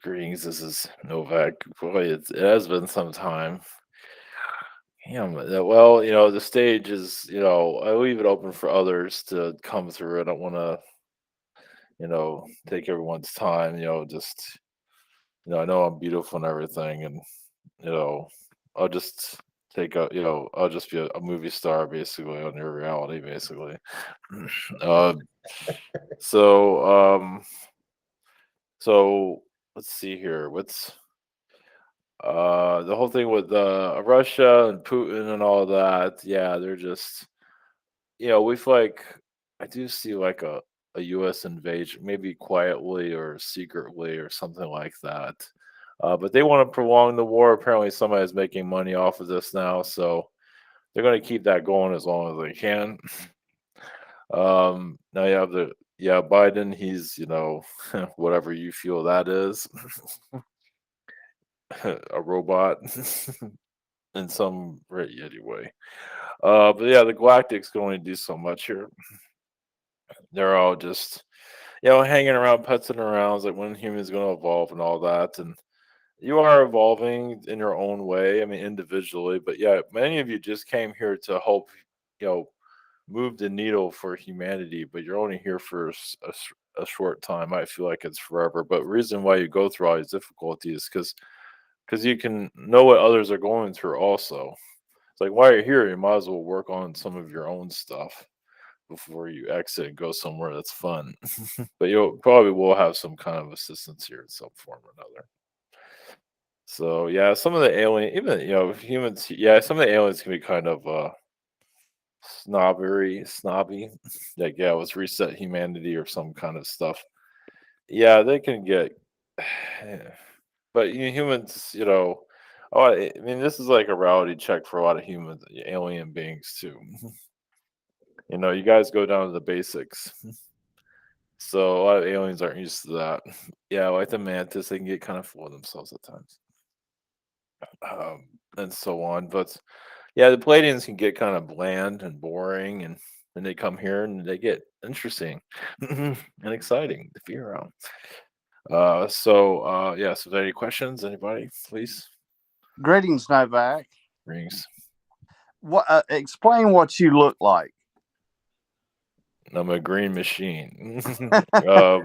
Greetings, this is Novak. Boy, it has been some time. Damn, well, the stage is, I leave it open for others to come through. I don't want to, take everyone's time, just, I know I'm beautiful and everything. And, you know, I'll just I'll just be a movie star basically on your reality, basically. uh, so, so let's see here. The whole thing with Russia and Putin and all that, yeah, they're just, we've like, I do see like a U.S. invasion, maybe quietly or secretly or something like that. But they want to prolong the war. Apparently, somebody is making money off of this now, so they're going to keep that going as long as they can. Now you have Biden. He's whatever you feel that is, a robot in some right anyway. But yeah, the Galactics can only do so much here. They're all just, hanging around, putzing around, it's like when humans going to evolve and all that. And you are evolving in your own way. I mean, individually, but yeah, many of you just came here to help, you know, move the needle for humanity. But you're only here for a short time. I feel like it's forever. But reason why you go through all these difficulties because you can know what others are going through. Also, it's like while you're here, you might as well work on some of your own stuff before you exit and go somewhere that's fun. But you'll probably will have some kind of assistance here in some form or another. So yeah, some of the alien, even humans, yeah, some of the aliens can be kind of snobby. Like yeah, let's reset humanity or some kind of stuff. Yeah, they can get, but humans, I mean, this is like a reality check for a lot of humans, alien beings too. You guys go down to the basics. So a lot of aliens aren't used to that. Yeah, like the mantis, they can get kind of full of themselves at times, and so on. But yeah, the Palladians can get kind of bland and boring, and then they come here and they get interesting and exciting to be around. Yeah. So, any questions? Anybody, please? Greetings, Novak. Rings. What? Explain what you look like. I'm a green machine. um,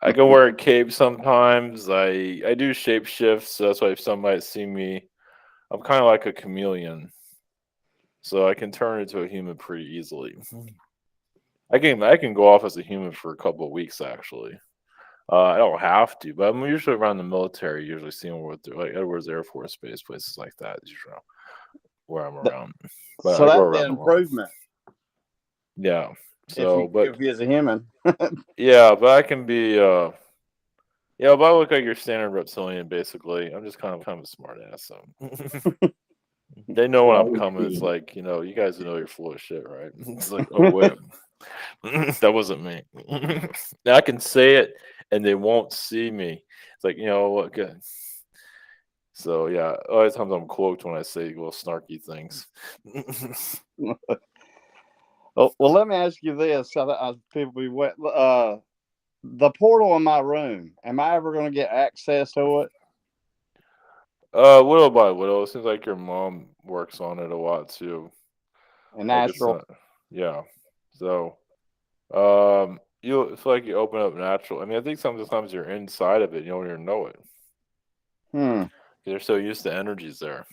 I can wear a cape sometimes. I do shape shifts, so that's why if some might see me, I'm kind of like a chameleon, so I can turn into a human pretty easily. I can go off as a human for a couple of weeks actually. I don't have to, but I'm usually around the military. Usually seeing what they're like Edwards Air Force Base, places like that. Is usually where I'm Th- around, but So I go that'd be around an the world. improvement Yeah. if So, you but if you as a human. yeah, but I can be. Yeah, but I look like your standard reptilian. Basically, I'm just kind of a smart ass. So they know when I'm coming. It's like you guys know you're full of shit, right? It's like, oh wait, that wasn't me. I can say it, and they won't see me. It's like what? Good. So yeah, a lot of times I'm cloaked when I say little snarky things. Well, let me ask you this: so that people be wet. The portal in my room. Am I ever going to get access to it? Little by little, it seems like your mom works on it a lot too. And Like it's natural. not, yeah. So, you it's like you open up natural. I mean, I think sometimes you're inside of it, you don't even know it. Hmm. You're so used to energies there.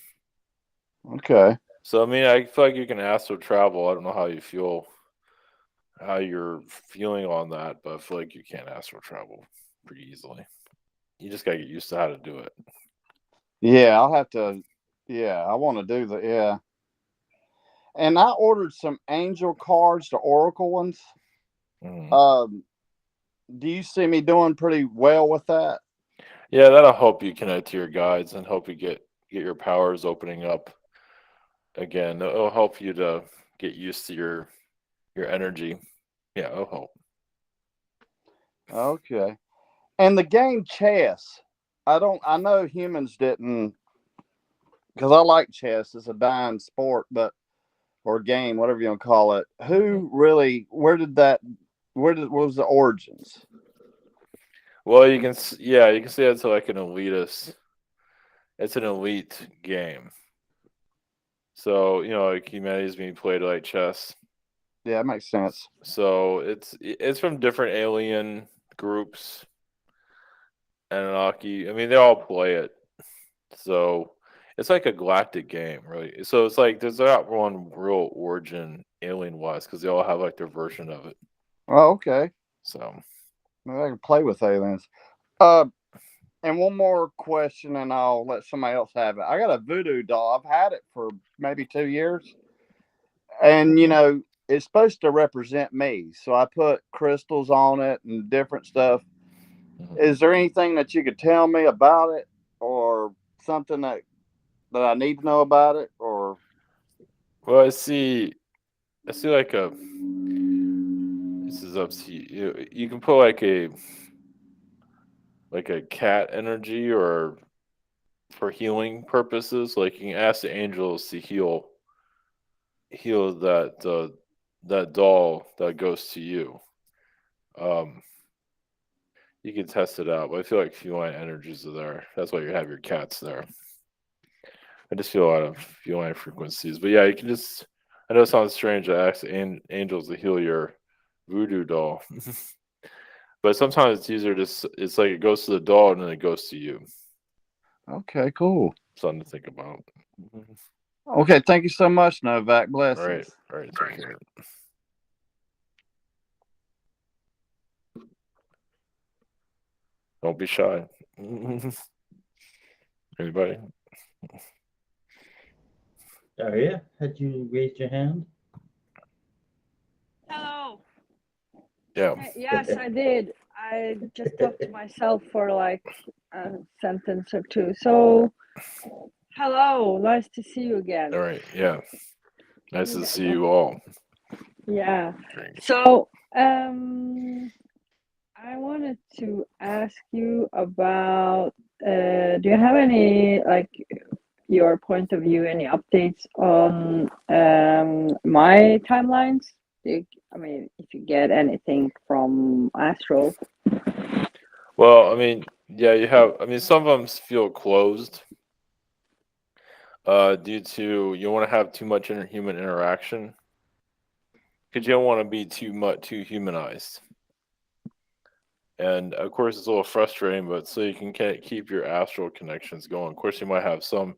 Okay. So, I mean, I feel like you can astral travel. I don't know how you're feeling on that, but I feel like you can astral travel pretty easily. You just gotta get used to how to do it. Yeah, I'll have to. Yeah, I want to do the. Yeah. And I ordered some angel cards, the oracle ones. Mhm. Um, do you see me doing pretty well with that? Yeah, that'll help you connect to your guides and help you get your powers opening up again. It'll help you to get used to your energy. Yeah, it'll help. Okay. And the game chess. I don't. I know humans didn't because I like chess. It's a dying sport, but or game, whatever you want to call it. Mhm. Who really? Where did that? Where did? What was the origins? Well, yeah, you can say it's like an elitist. It's an elite game. So like humanity's being played like chess. Yeah, it makes sense. So it's from different alien groups, Anunnaki. I mean, they all play it. So it's like a galactic game, really. So it's like there's not one real origin alien wise because they all have like their version of it. Oh, okay. So Maybe I can play with aliens. Uh, and one more question, and I'll let somebody else have it. I got a voodoo doll. I've had it for maybe 2 years, and mhm, it's supposed to represent me. So I put crystals on it and different stuff. mhm. Is there anything that you could tell me about it, or something that I need to know about it, or Well, I see like a this is up to you. You can put like a cat energy or for healing purposes. Like you can ask the angels to heal that doll that goes to you. Um, you can test it out, but I feel like feline energies are there. That's why you have your cats there. I just feel a lot of feline frequencies. But yeah, you can just. I know it sounds strange to ask angels to heal your voodoo doll, but sometimes it's easier. It's like it goes to the doll and then it goes to you. okay, cool. Something to think about. Mhm. Okay, thank you so much, Novak. All right, Blessings. all right. Take care. Don't be shy. Anybody? Daria, had you raised your hand? Hello. Yeah. Yes, I did. I just talked to myself for like a sentence or two. So, hello, nice to see you All again. right. Yeah. Nice to Yeah. see you all. Yeah. Drink. So, I wanted to ask you about do you have any like your point of view, any updates on my timelines? I mean, if you get anything from Astro. Well, I mean, yeah, you have. I mean, some of them feel closed, due to you want to have too much human interaction because you don't want to be too humanized. And of course, it's a little frustrating, but so you can keep your astral connections going. Of course, you might have some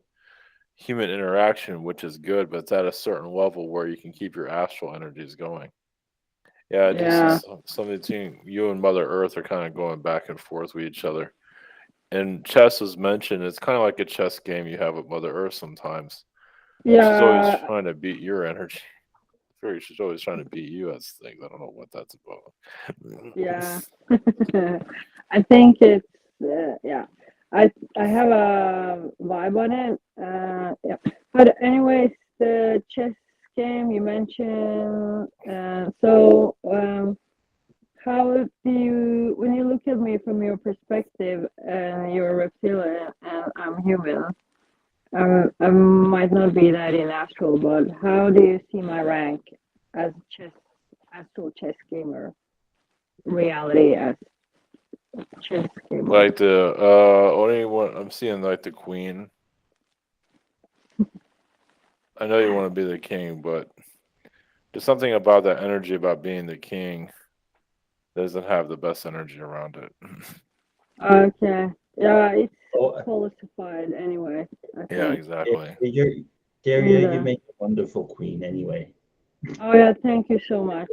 human interaction, which is good, but it's at a certain level where you can keep your astral energies going. Yeah, I do see Yeah. something between you and Mother Earth are kind of going back and forth with each other. And chess was mentioned. It's kind of like a chess game you have with Mother Earth sometimes. She's always Yeah, trying to beat your energy. She's always trying to beat you at things. I don't know what that's about. yeah. I think it's yeah. I have a vibe on it. Yeah. But anyways, the chess game you mentioned. How do you, when you look at me from your perspective, and you're a reptilian and I'm human, I might not be that in astral, but how do you see my rank as chess, astral chess gamer, reality as chess gamer? Like the only one I'm seeing like the queen. I know you want to be the king, but there's something about that energy about being the king that doesn't have the best energy around it. Okay, yeah, it's Oh, falsified anyway, I Yeah, think. exactly. you're, In Daria, you the make a wonderful queen anyway. Oh yeah, thank you so much.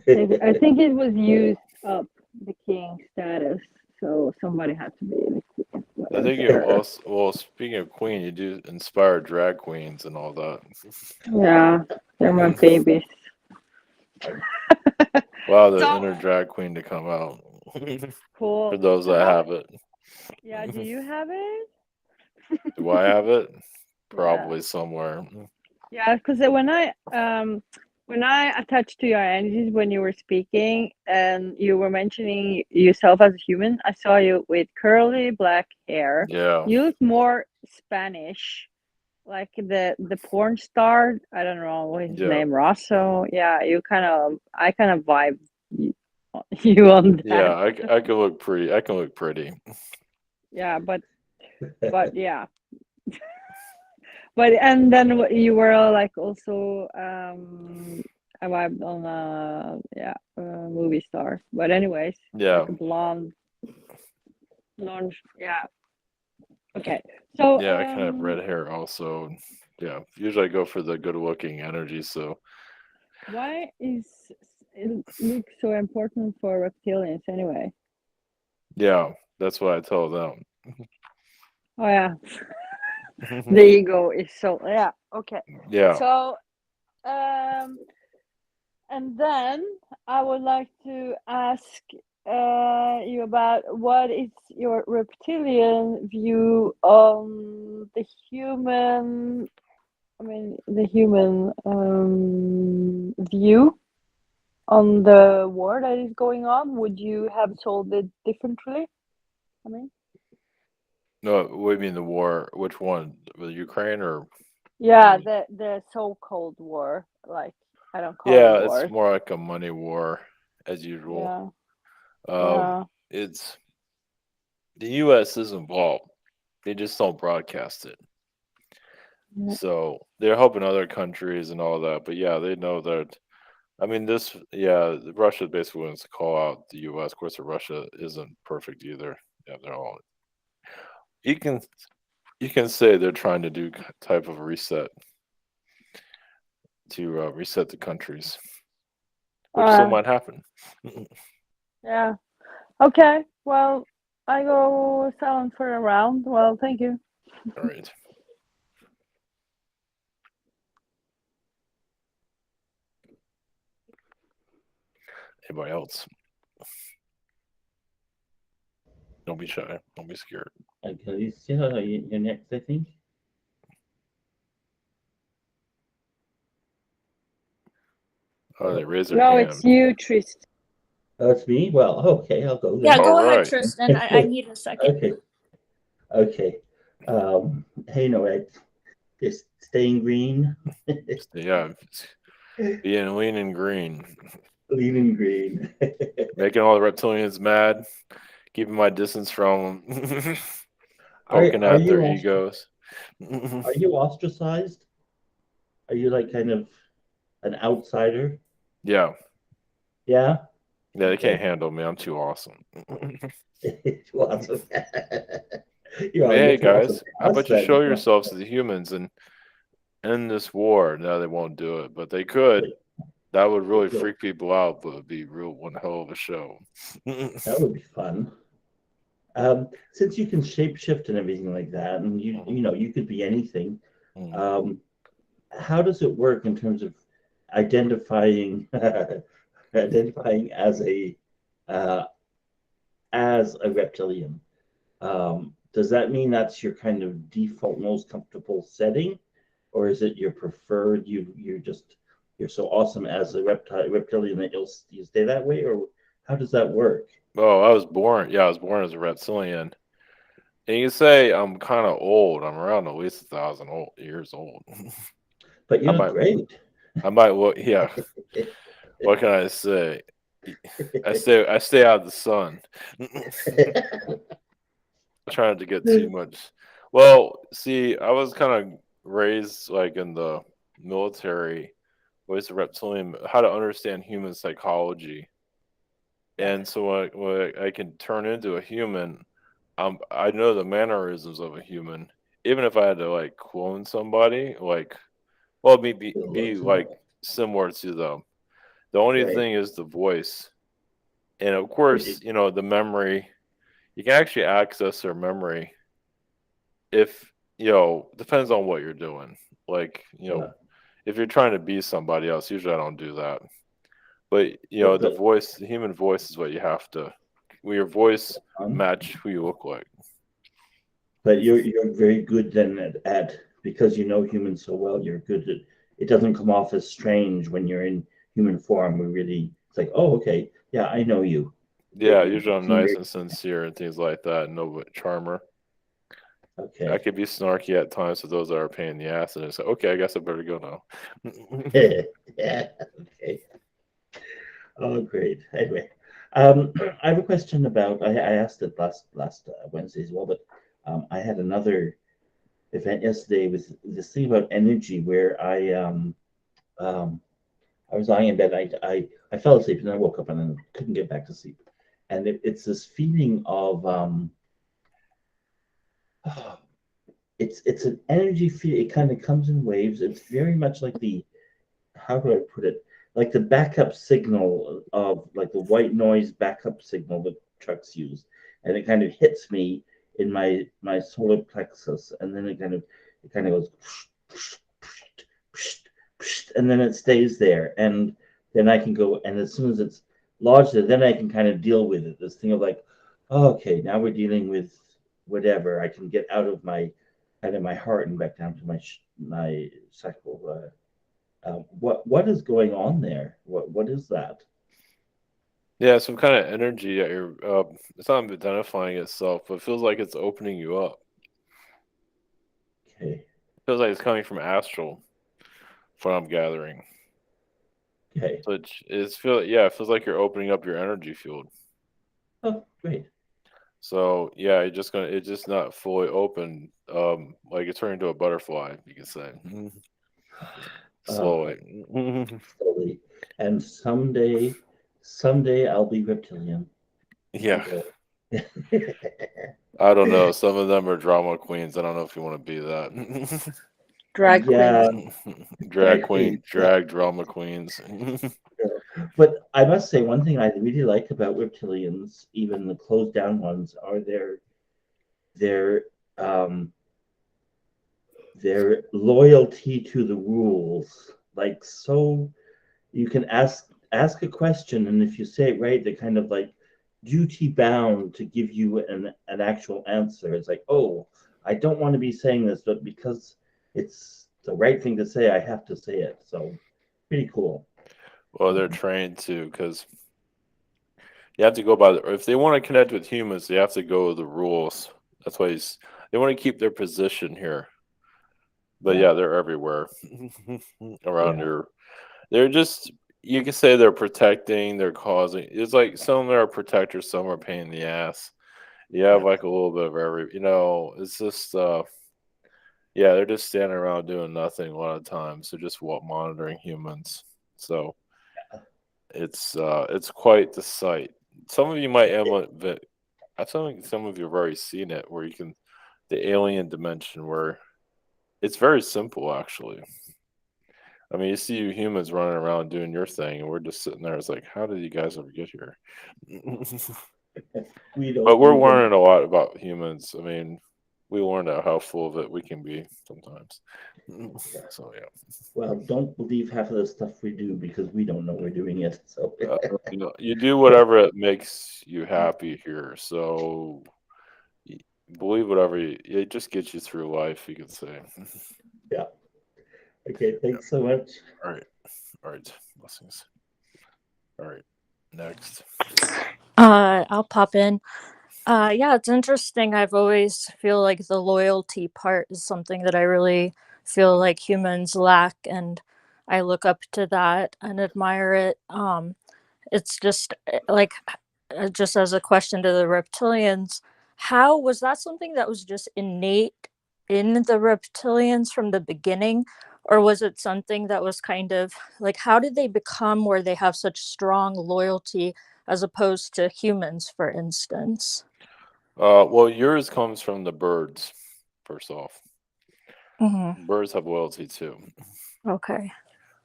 Thank you. I think it was used up the king status, so somebody had to be the king. I think you also, well, speaking of queen, you do inspire drag queens and all that. Yeah, they're my babies. Wow, the So inner drag queen to come out. For cool. those So that how? have it. Yeah, do you have it? Do I have it? Yeah, Probably somewhere. yeah. Because when I attached to your energies when you were speaking and you were mentioning yourself as a human, I saw you with curly black hair. Yeah. You look more Spanish, like the porn star. I don't know what his Yeah. name, Rosso. Yeah, you kind of. I kind of vibe. you on that. Yeah, I can look pretty. I can look pretty. Yeah, but yeah. But and then you were like also arrived on a movie star. But anyways, Yeah, like a blonde, yeah. Okay, so yeah. I kind of have red hair also. Yeah, usually I go for the good-looking energy. So why is it look so important for reptilians anyway? yeah, that's what I tell them. Oh yeah, the ego is so yeah. Okay, Yeah. so and then I would like to ask you about what is your reptilian view on the human, the human view on the war that is going on. Would you have solved it differently? I mean, No, what do you mean the war? Which one? The Ukraine or? yeah, mean? the so-called war. Like I don't call it Yeah, it's war. more like a money war, as usual. Yeah, yeah. It's the U.S. is involved. They just don't broadcast it. Yeah. So they're helping other countries and all that. But yeah, they know that. I mean, Russia basically wants to call out the U.S. Of course, Russia isn't perfect either. Yeah, they're all. You can you can say they're trying to do type of reset to reset the countries, which still Uh, might happen. yeah. Okay. Well, I go silent for a round. Well, thank you. All right. Anybody else? Don't be shy. Don't be scared. Okay, Alicia, you're next, I think. Oh, they raise their No, hand. it's you, Trist. Oh, it's me? Well, okay, I'll go Yeah, then. go All ahead, right. Tristan. I need a second. Okay, okay. Hey, no, just staying green, Yeah, being lean and green, leaving green. making all the reptilians mad, keeping my distance from them, Are poking are at their you egos. are you ostracized? Are you like kind of an outsider? Yeah, Yeah. yeah, they can't Okay. handle me. I'm too awesome. Too awesome. You're Hey too awesome guys, for how us about you then. show yourselves to the humans and end this war? No, they won't do it, but they could. That would really Cool. freak people out, but it'd be real one hell of a show. That would be fun. Since you can shapeshift and everything like that, and you could be anything. Um, how does it work in terms of identifying identifying uh, as a reptilian? Does that mean that's your kind of default most comfortable setting, or is it your preferred? You're so awesome as a reptilian that you stay that way, or how does that work? Oh, I was born. Yeah, I was born as a reptilian. And you can say I'm kind of old. I'm around at least 1,000 years old. But you I look might, great. I might look. Yeah. What can I say? I stay out of the sun. Trying to get too much. Well, see, I was kind of raised like in the military with the reptilian, how to understand human psychology. And so when I can turn into a human, I know the mannerisms of a human. Even if I had to like clone somebody, like, well, be like similar to them. The only Right. thing is the voice, and of course, the memory. You can actually access their memory if depends on what you're doing. Like, Yeah. if you're trying to be somebody else, usually I don't do that. But the But voice, the human voice is what you have to. Will your voice um, match who you look like? but you're very good then at because you know humans so well. You're good at it. Doesn't come off as strange when you're in human form. We really it's like, oh, okay, yeah, I know you. Yeah, You usually I'm seem nice very and sincere and things like that. No charmer. I okay. could be snarky at times to those that are a pain in the ass, and it's like, okay, I guess I better go now. Yeah. Okay. Oh, great. Anyway, I have a question about. I asked it last Wednesday as well, but I had another event yesterday with this thing about energy where um I was lying in bed. I fell asleep and then I woke up and then couldn't get back to sleep, and it's this feeling of it's an energy feel. It kind of comes in waves. It's very much like the how do I put it? Like the backup signal of like the white noise backup signal that trucks use, and it kind of hits me in my solar plexus, and then it kind of goes, and then it stays there, and then I can go, and as soon as it's lodged there, then I can kind of deal with it. This thing of like, oh, okay, now we're dealing with whatever. I can get out of my heart and back down to my sacral. What is going on there? What is that? Yeah, some kind of energy that you're. It's not identifying itself, but it feels like it's opening you up. Okay, It feels like it's coming from astral, from what I'm gathering. okay. So it feels like you're opening up your energy field. Oh, great. So yeah, it's just not fully open. Like it's turning into a butterfly, you can say. Uh, Slowly. slowly. And someday I'll be reptilian. Yeah. Yeah. I don't know. Some of them are drama queens. I don't know if you want to be that. Drag Yeah, queen. Drag queen. queen, drag drama queens. But I must say, one thing I really like about reptilians, even the closed down ones, are their um, their loyalty to the rules. Like, so you can ask a question, and if you say it right, they're kind of like duty bound to give you an actual answer. It's like, oh, I don't want to be saying this, but because it's the right thing to say, I have to say it. So pretty cool. Well, they're trained to because you have to go by if they want to connect with humans, they have to go with the rules. That's why they want to keep their position here. But Yeah, yeah, they're everywhere around yeah, your. They're just you can say they're protecting, they're causing. It's like some are protectors, some are pain in the ass. You have yeah. like a little bit of every. It's just yeah, they're just standing around doing nothing a lot of times. They're just monitoring humans. So it's quite the sight. Some of you might have, but I think some of you have already seen it, where you can the alien dimension, where it's very simple actually. I mean, you see you humans running around doing your thing, and we're just sitting there. It's like, how did you guys ever get here? We But don't we're even. learning a lot about humans. I mean, we learned out how full of it we can be sometimes. Yeah. So yeah. Well, don't believe half of the stuff we do because we don't know we're doing it. So You do whatever it makes you happy here. So y- believe whatever it just gets you through life. You could say. yeah. Okay. Yeah. Thanks so much. All right. All right. Blessings. All right. Next. I'll pop in. Yeah, it's interesting. I've always feel like the loyalty part is something that I really feel like humans lack, and I look up to that and admire it. It's just like just as a question to the reptilians, how was that something that was just innate in the reptilians from the beginning, or was it something that was kind of like how did they become where they have such strong loyalty as opposed to humans, for instance? Well, yours comes from the birds. First off, Hmm. birds have loyalty too. Okay.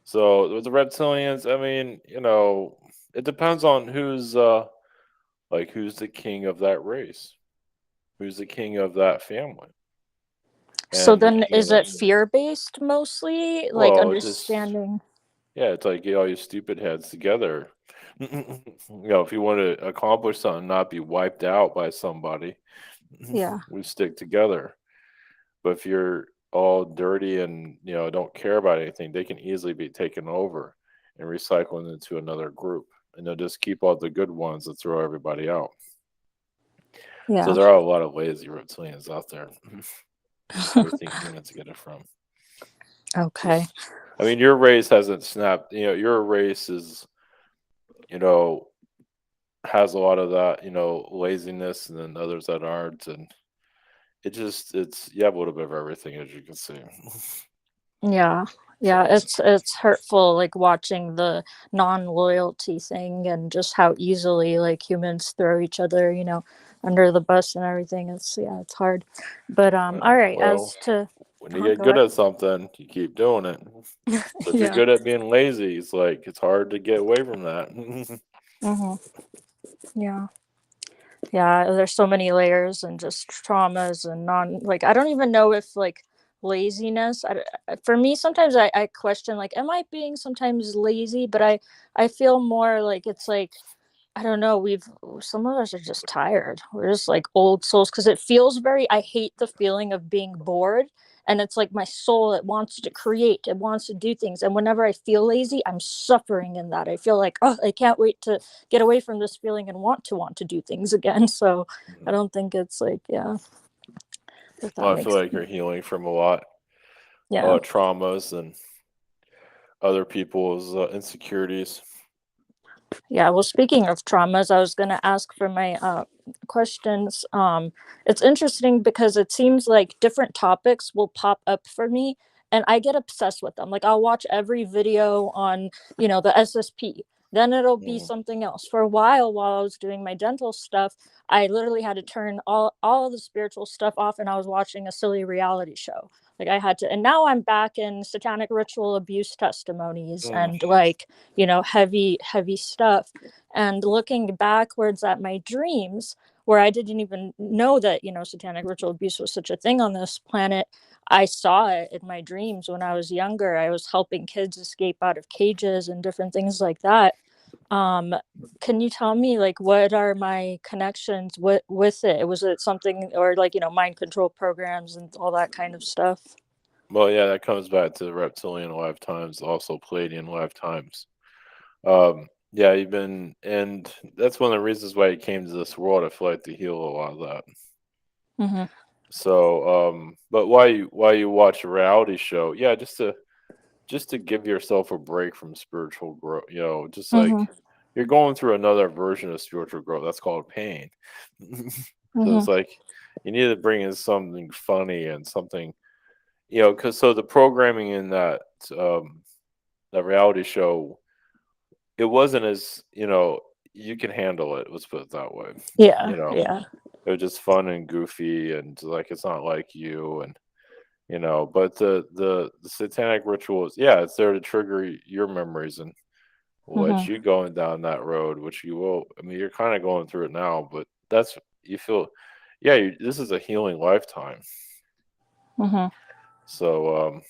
So with the reptilians, I mean, it depends on who's the king of that race, who's the king of that family, So and then is it fear based mostly, like well, it just understanding? yeah, it's like get all your stupid heads together. If you want to accomplish something, not be wiped out by somebody, Yeah. we stick together. But if you're all dirty and don't care about anything, they can easily be taken over and recycled into another group, and they'll just keep all the good ones and throw everybody out. So Yeah. there are a lot of lazy reptilians out there. Where you think humans get it from? Okay. Just, I mean, your race hasn't snapped. Your race is, you know, has a lot of that, laziness, and then others that aren't, and it's you have a little bit of everything, as you can see. Yeah. Yeah, So it's hurtful like watching the non-loyalty thing and just how easily like humans throw each other, under the bus and everything. It's hard. But all right, well, as to when you get go good ahead. at something, you keep doing it. So if you're Yeah. good at being lazy, it's hard to get away from that. Mhm. Yeah. Yeah, there's so many layers and just traumas and I don't even know if like laziness for me sometimes I question like am I being sometimes lazy, but I feel more like it's like I don't know. Some of us are just tired. We're just like old souls because it feels very. I hate the feeling of being bored. And it's like my soul, it wants to create, it wants to do things. And whenever I feel lazy, I'm suffering in that. I feel like, oh, I can't wait to get away from this feeling and want to do things again. So I don't think it's like, yeah, if that Well, I feel makes like you're healing from a lot yeah. traumas and other people's insecurities. Yeah, well, speaking of traumas, I was going to ask for my questions. It's interesting because it seems like different topics will pop up for me and I get obsessed with them. Like I'll watch every video on, the SSP. Then it'll be Mm, something else. For a while I was doing my dental stuff, I literally had to turn all of the spiritual stuff off and I was watching a silly reality show. Like I had to, and now I'm back in satanic ritual abuse testimonies mm. and like heavy stuff, and looking backwards at my dreams where I didn't even know that satanic ritual abuse was such a thing on this planet. I saw it in my dreams when I was younger. I was helping kids escape out of cages and different things like that. um can you tell me like what are my connections with it? Was it something, or like mind control programs and all that kind of stuff? Well, yeah, that comes back to the reptilian lifetimes, also Palladian lifetimes. Yeah, and that's one of the reasons why he came to this world. I feel like to heal a lot of that. Mm-hmm. So, but why you watch a reality show? Yeah, just to give yourself a break from spiritual growth. Just like Mm-hmm. you're going through another version of spiritual growth. That's called pain. So Mm-hmm. it's like you need to bring in something funny and something, because so the programming in um that reality show, it wasn't as you can handle it. Let's put it that way. Yeah, You know, yeah. it was just fun and goofy, and like it's not like you, and but the satanic rituals, yeah, it's there to trigger your memories and let Mm-hmm. you going down that road, which you will. I mean, you're kind of going through it now, but that's you feel, yeah, this is a healing lifetime. Mm-hmm. So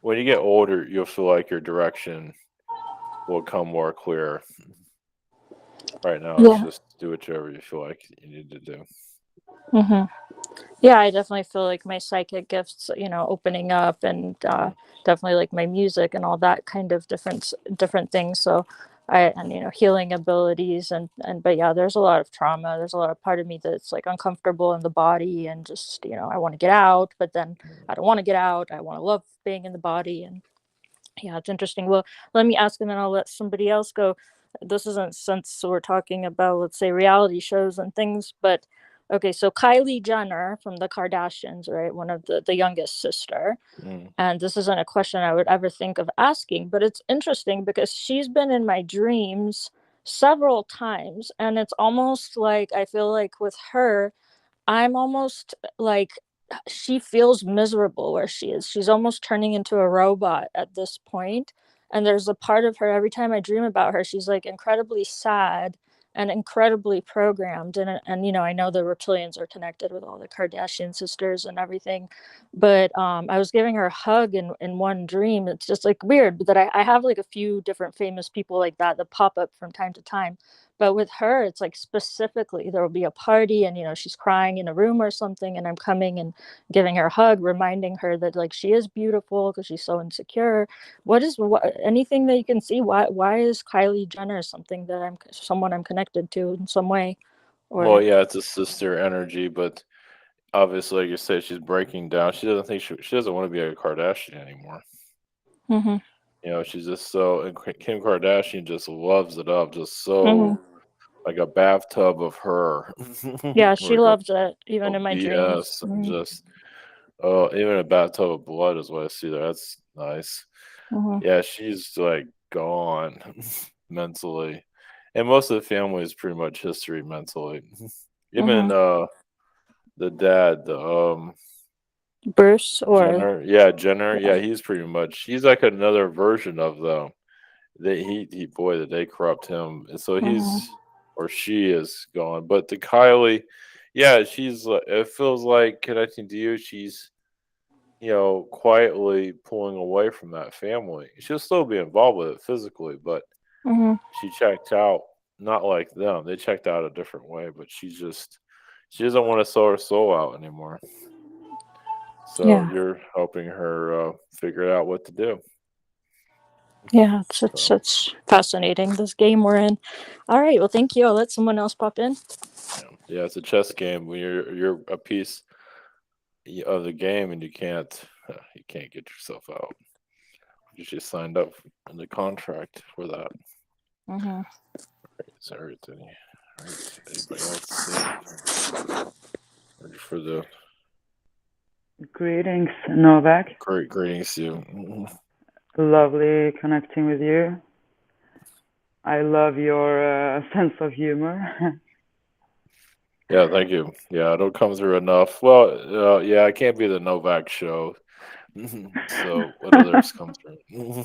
when you get older, you'll feel like your direction will come more clear. Right now, it's Yeah. just do whatever you feel like you need to do. Mm-hmm. Yeah, I definitely feel like my psychic gifts, opening up, and Mm. definitely like my music and all that kind of different things. So I and healing abilities, and but yeah, there's a lot of trauma. There's a lot of part of me that's like uncomfortable in the body and just I want to get out, but then I don't want to get out. I want to love being in the body, and yeah, it's interesting. Well, let me ask and then I'll let somebody else go. This isn't, since we're talking about, let's say, reality shows and things, but okay, so Kylie Jenner from the Kardashians, right? One of the youngest sister. Mm. And this isn't a question I would ever think of asking, but it's interesting because she's been in my dreams several times. And it's almost like I feel like with her, I'm almost like she feels miserable where she is. She's almost turning into a robot at this point. And there's a part of her, every time I dream about her, she's like incredibly sad and incredibly programmed. And I know the reptilians are connected with all the Kardashian sisters and everything. But I was giving her a hug in one dream. It's just like weird, but that I have like a few different famous people like that pop up from time to time. But with her, it's like specifically there will be a party and she's crying in a room or something, and I'm coming and giving her a hug, reminding her that like she is beautiful because she's so insecure. Anything that you can see? Why is Kylie Jenner something that someone I'm connected to in some way? Well, Or yeah, it's a sister energy, but obviously, like you said, she's breaking down. She doesn't think she doesn't want to be a Kardashian anymore. mm-hmm, She's just so, and Kim Kardashian just loves it up, just mm-hmm, so like a bathtub of her. Yeah, Where she we go, loves it, even in my dreams. BS and just even a bathtub of blood is what I see there. That's nice. Mm-hmm. Yeah, she's like gone mentally, and most of the family is pretty much history mentally. Even the dad, the Bruce or Jenner, yeah, he's like another version of them. He boy, did they corrupt him. And so Mhm. he's or she is gone. But the Kylie, yeah, it feels like connecting to you, she's quietly pulling away from that family. She'll still be involved with it physically, but Mhm. she checked out, not like them. They checked out a different way, but she doesn't want to sell her soul out anymore. So Yeah. you're helping her figure out what to do. Yeah, it's So it's fascinating, this game we're in. All right, well, thank you. I'll let someone else pop in. yeah, it's a chess game when you're a piece of the game and you can't get yourself out. You just signed up in the contract for that. Mm-hmm. Is everything all right? Anybody else see? Ready for the Greetings, Novak. great greetings to you. Lovely connecting with you. I love your sense of humor. Yeah, thank you. Yeah, I don't come through enough. Well, yeah, I can't be the Novak show. So what others come through?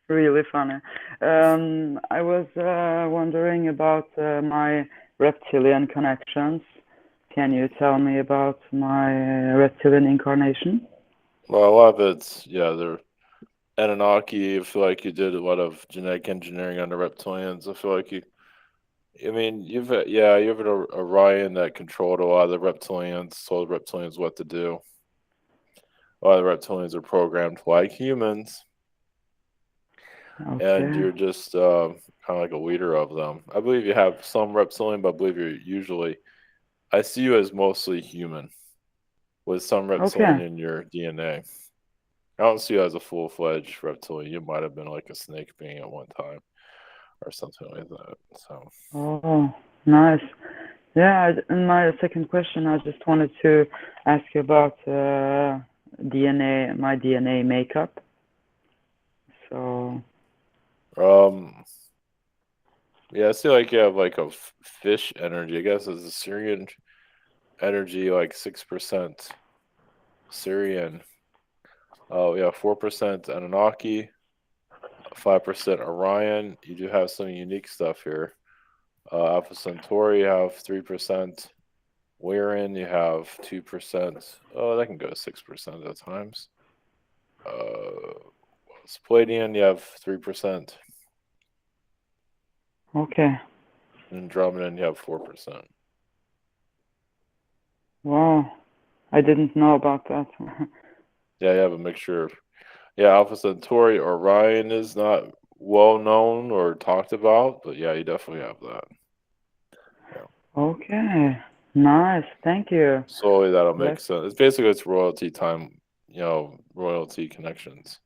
Really funny. I was wondering about my reptilian connections. Can you tell me about my reptilian incarnation? Well, a lot of it's they're Anunnaki. I feel like you did a lot of genetic engineering on the reptilians. I feel like I mean, you have an Orion that controlled a lot of the reptilians, told the reptilians what to do. A lot of the reptilians are programmed like humans, and Okay. you're just kind of like a leader of them. I believe you have some reptilian, but I believe I see you as mostly human with some reptilian Okay. in your DNA. I don't see you as a full-fledged reptilian. You might have been like a snake being at one time or something like that. So, Oh, nice. Yeah, and my second question, I just wanted to ask you about DNA, my DNA makeup. So, um, yeah, I see like you have like a fish energy. I guess it's a Syrian energy, like 6% Syrian. Oh yeah, 4% Anunnaki, 5% Orion. You do have some unique stuff here. Alpha Centauri, you have 3%. Wherein you have 2%. Oh, that can go to 6% at times. Palladian, you have 3%. okay. And Andromedan, you have 4%. Wow, I didn't know about that. Yeah, you have a mixture of Alpha Centauri. Orion is not well known or talked about, but yeah, you definitely have that. Yeah. Okay, nice. Thank you. Slowly that'll make Bless. sense. It's royalty time, royalty connections.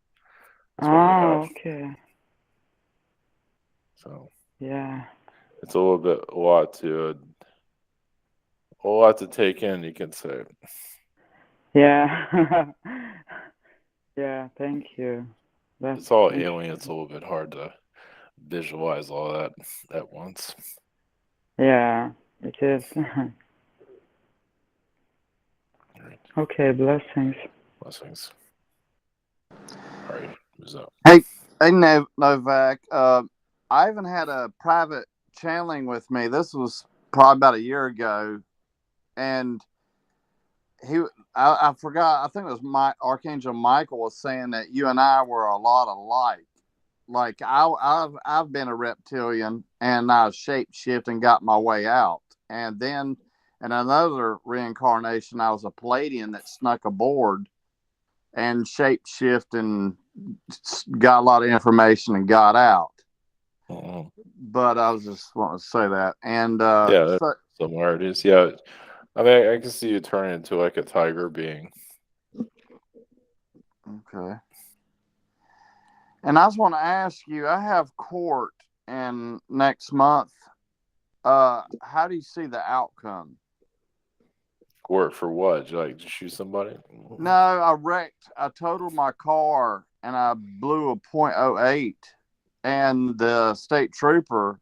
That's what you have. Okay. So Yeah. it's a lot to take in, you can say. Yeah. Yeah, thank you. That's It's all alien. It's a interesting. little bit hard to visualize all that at once. Yeah, it is. All right. Okay, blessings. Blessings. All right. Who's up? Hey, Novak. I even had a private channeling with me. This was probably about a year ago, and he, I forgot. I think it was my Archangel Michael was saying that you and I were a lot alike. Like I've been a reptilian, and I shapeshift and got my way out, and then in another reincarnation, I was a Palladian that snuck aboard and shapeshift and got a lot of information and got out. Mhm. But I was just wanting to say that. And Yeah, there's similarities. Yeah. I mean, I can see you turning into like a tiger being. okay. And I just want to ask you, I have court in next month, how do you see the outcome? Court for what? Did you like to shoot somebody? No, I totaled my car and I blew a .08, and the state trooper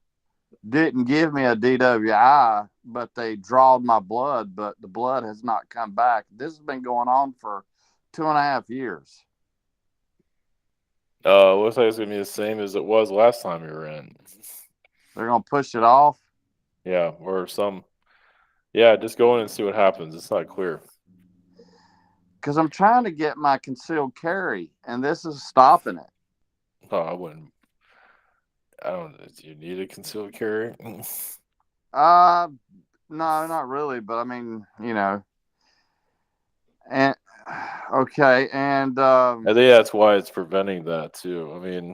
didn't give me a DWI, but they drawed my blood, but the blood has not come back. This has been going on for 2.5 years. Looks like it's gonna be the same as it was last time you were in. They're gonna push it off. Yeah, or some. Yeah, just go in and see what happens. It's not clear. Because I'm trying to get my concealed carry, and this is stopping it. Oh, I wouldn't. I don't. Do you need a concealed carry? No, not really, but I mean, and okay, and I think that's why it's preventing that too. I mean,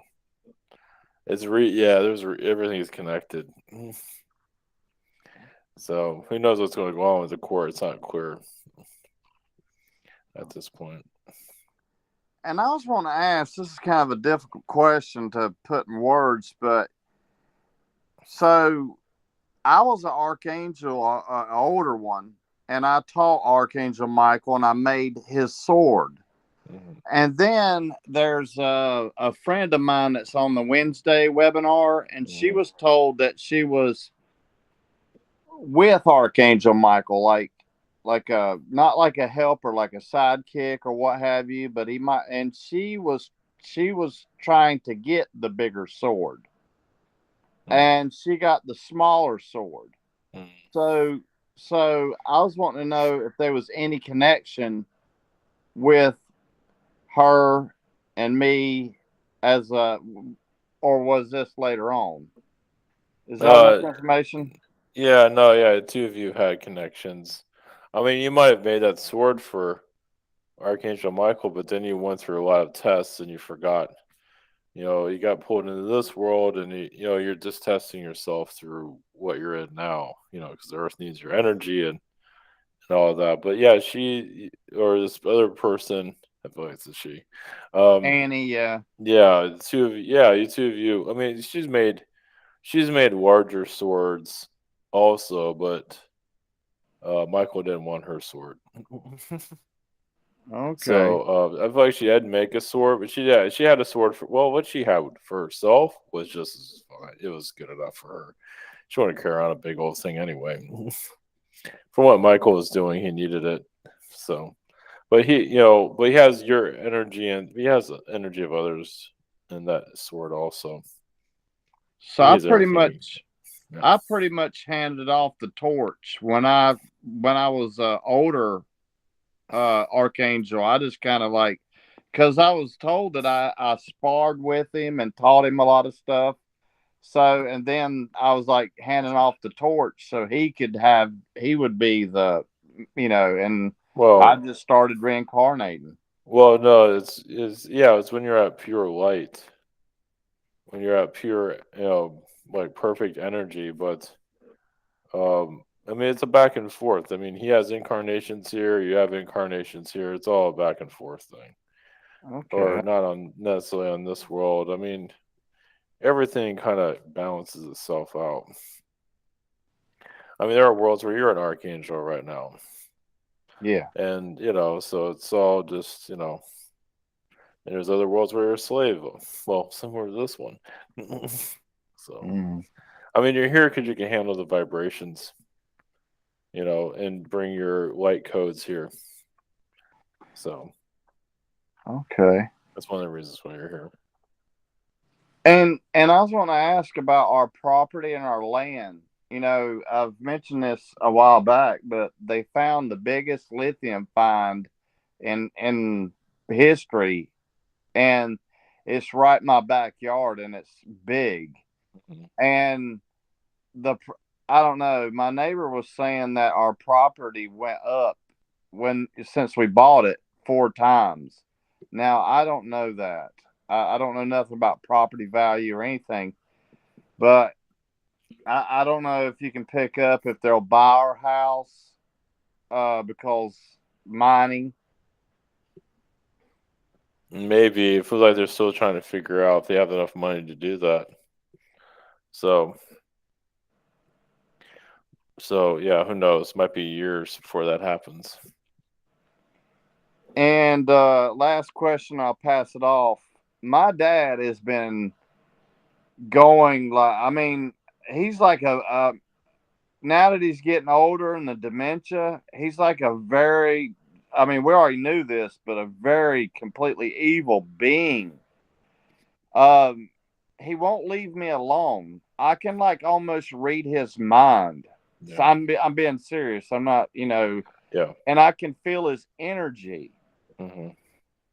it's everything is connected. So who knows what's going to go on with the court? It's not clear at this point. and I was want to ask. This is kind of a difficult question to put in words, but so I was an archangel, an older one, and I taught Archangel Michael, and I made his sword. And then there's a friend of mine that's on the Wednesday webinar, and she was told that she was with Archangel Michael, like a not like a helper, like a sidekick or what have you, but he might. And she was trying to get the bigger sword, and she got the smaller sword. So I was wanting to know if there was any connection with her and me as a, or was this later on? Is that enough information? Yeah, no, yeah, the two of you had connections. I mean, you might have made that sword for Archangel Michael, but then you went through a lot of tests and you forgot. You got pulled into this world, and you're just testing yourself through what you're in now. Because the Earth needs your energy and all of that. But yeah, she or this other person, I feel like it's a she. Annie, yeah. Yeah, the two of you. Yeah, you two of you. I mean, she's made larger swords also, but Michael didn't want her sword. Okay. So I feel like she had to make a sword, but she had a sword for what she had for herself was just as fine. It was good enough for her. She wanted to carry around a big old thing anyway. For what Michael was doing, he needed it. So, but he has your energy, and he has the energy of others in that sword also. So I pretty much handed off the torch when I was older Archangel. I just kind of like, because I was told that I sparred with him and taught him a lot of stuff. So, and then I was like handing off the torch so he would be the, and I just started reincarnating. Well, no, it's when you're at pure light, when you're at pure, like perfect energy. But I mean, it's a back and forth. I mean, he has incarnations here, you have incarnations here. It's all a back and forth thing. Okay. Or not necessarily on this world. I mean, everything kind of balances itself out. I mean, there are worlds where you're an archangel right now. Yeah. And, so it's all just, and there's other worlds where you're a slave. Well, similar to this one. So, I mean, you're here because you can handle the vibrations, and bring your light codes here. So, okay. That's one of the reasons why you're here. And I was want to ask about our property and our land. I've mentioned this a while back, but they found the biggest lithium find in history, and it's right in my backyard, and it's big. And I don't know. My neighbor was saying that our property went up since we bought it 4 times. Now I don't know that. I don't know nothing about property value or anything, but I don't know if you can pick up if they'll buy our house because mining. Maybe it feels like they're still trying to figure out if they have enough money to do that. So, So yeah, who knows? Might be years before that happens. And last question, I'll pass it off. My dad has been going like, I mean, he's like a now that he's getting older and the dementia, he's like a very, I mean, we already knew this, but a very completely evil being. Um, he won't leave me alone. I can like almost read his mind. So Yeah. I'm being serious. I'm not, Yeah. and I can feel his energy. Hmm.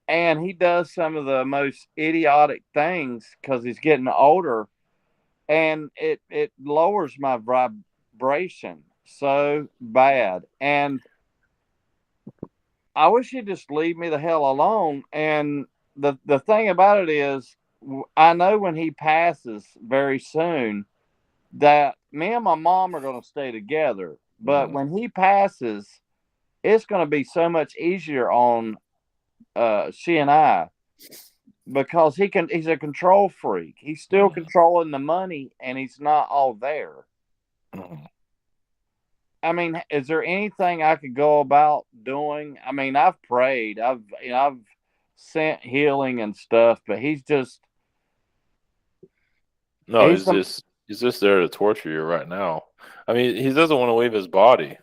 And he does some of the most idiotic things because he's getting older, and it lowers my vibration so bad. And I wish he'd just leave me the hell alone. And the thing about it is, I know when he passes very soon that me and my mom are going to stay together. But when he passes, it's going to be so much easier on she and I, because he's a control freak. He's still controlling the money, and he's not all there. Hmm. I mean, is there anything I could go about doing? I mean, I've prayed, I've sent healing and stuff, but No, he's the he's just there to torture you right now. I mean, he doesn't want to leave his body.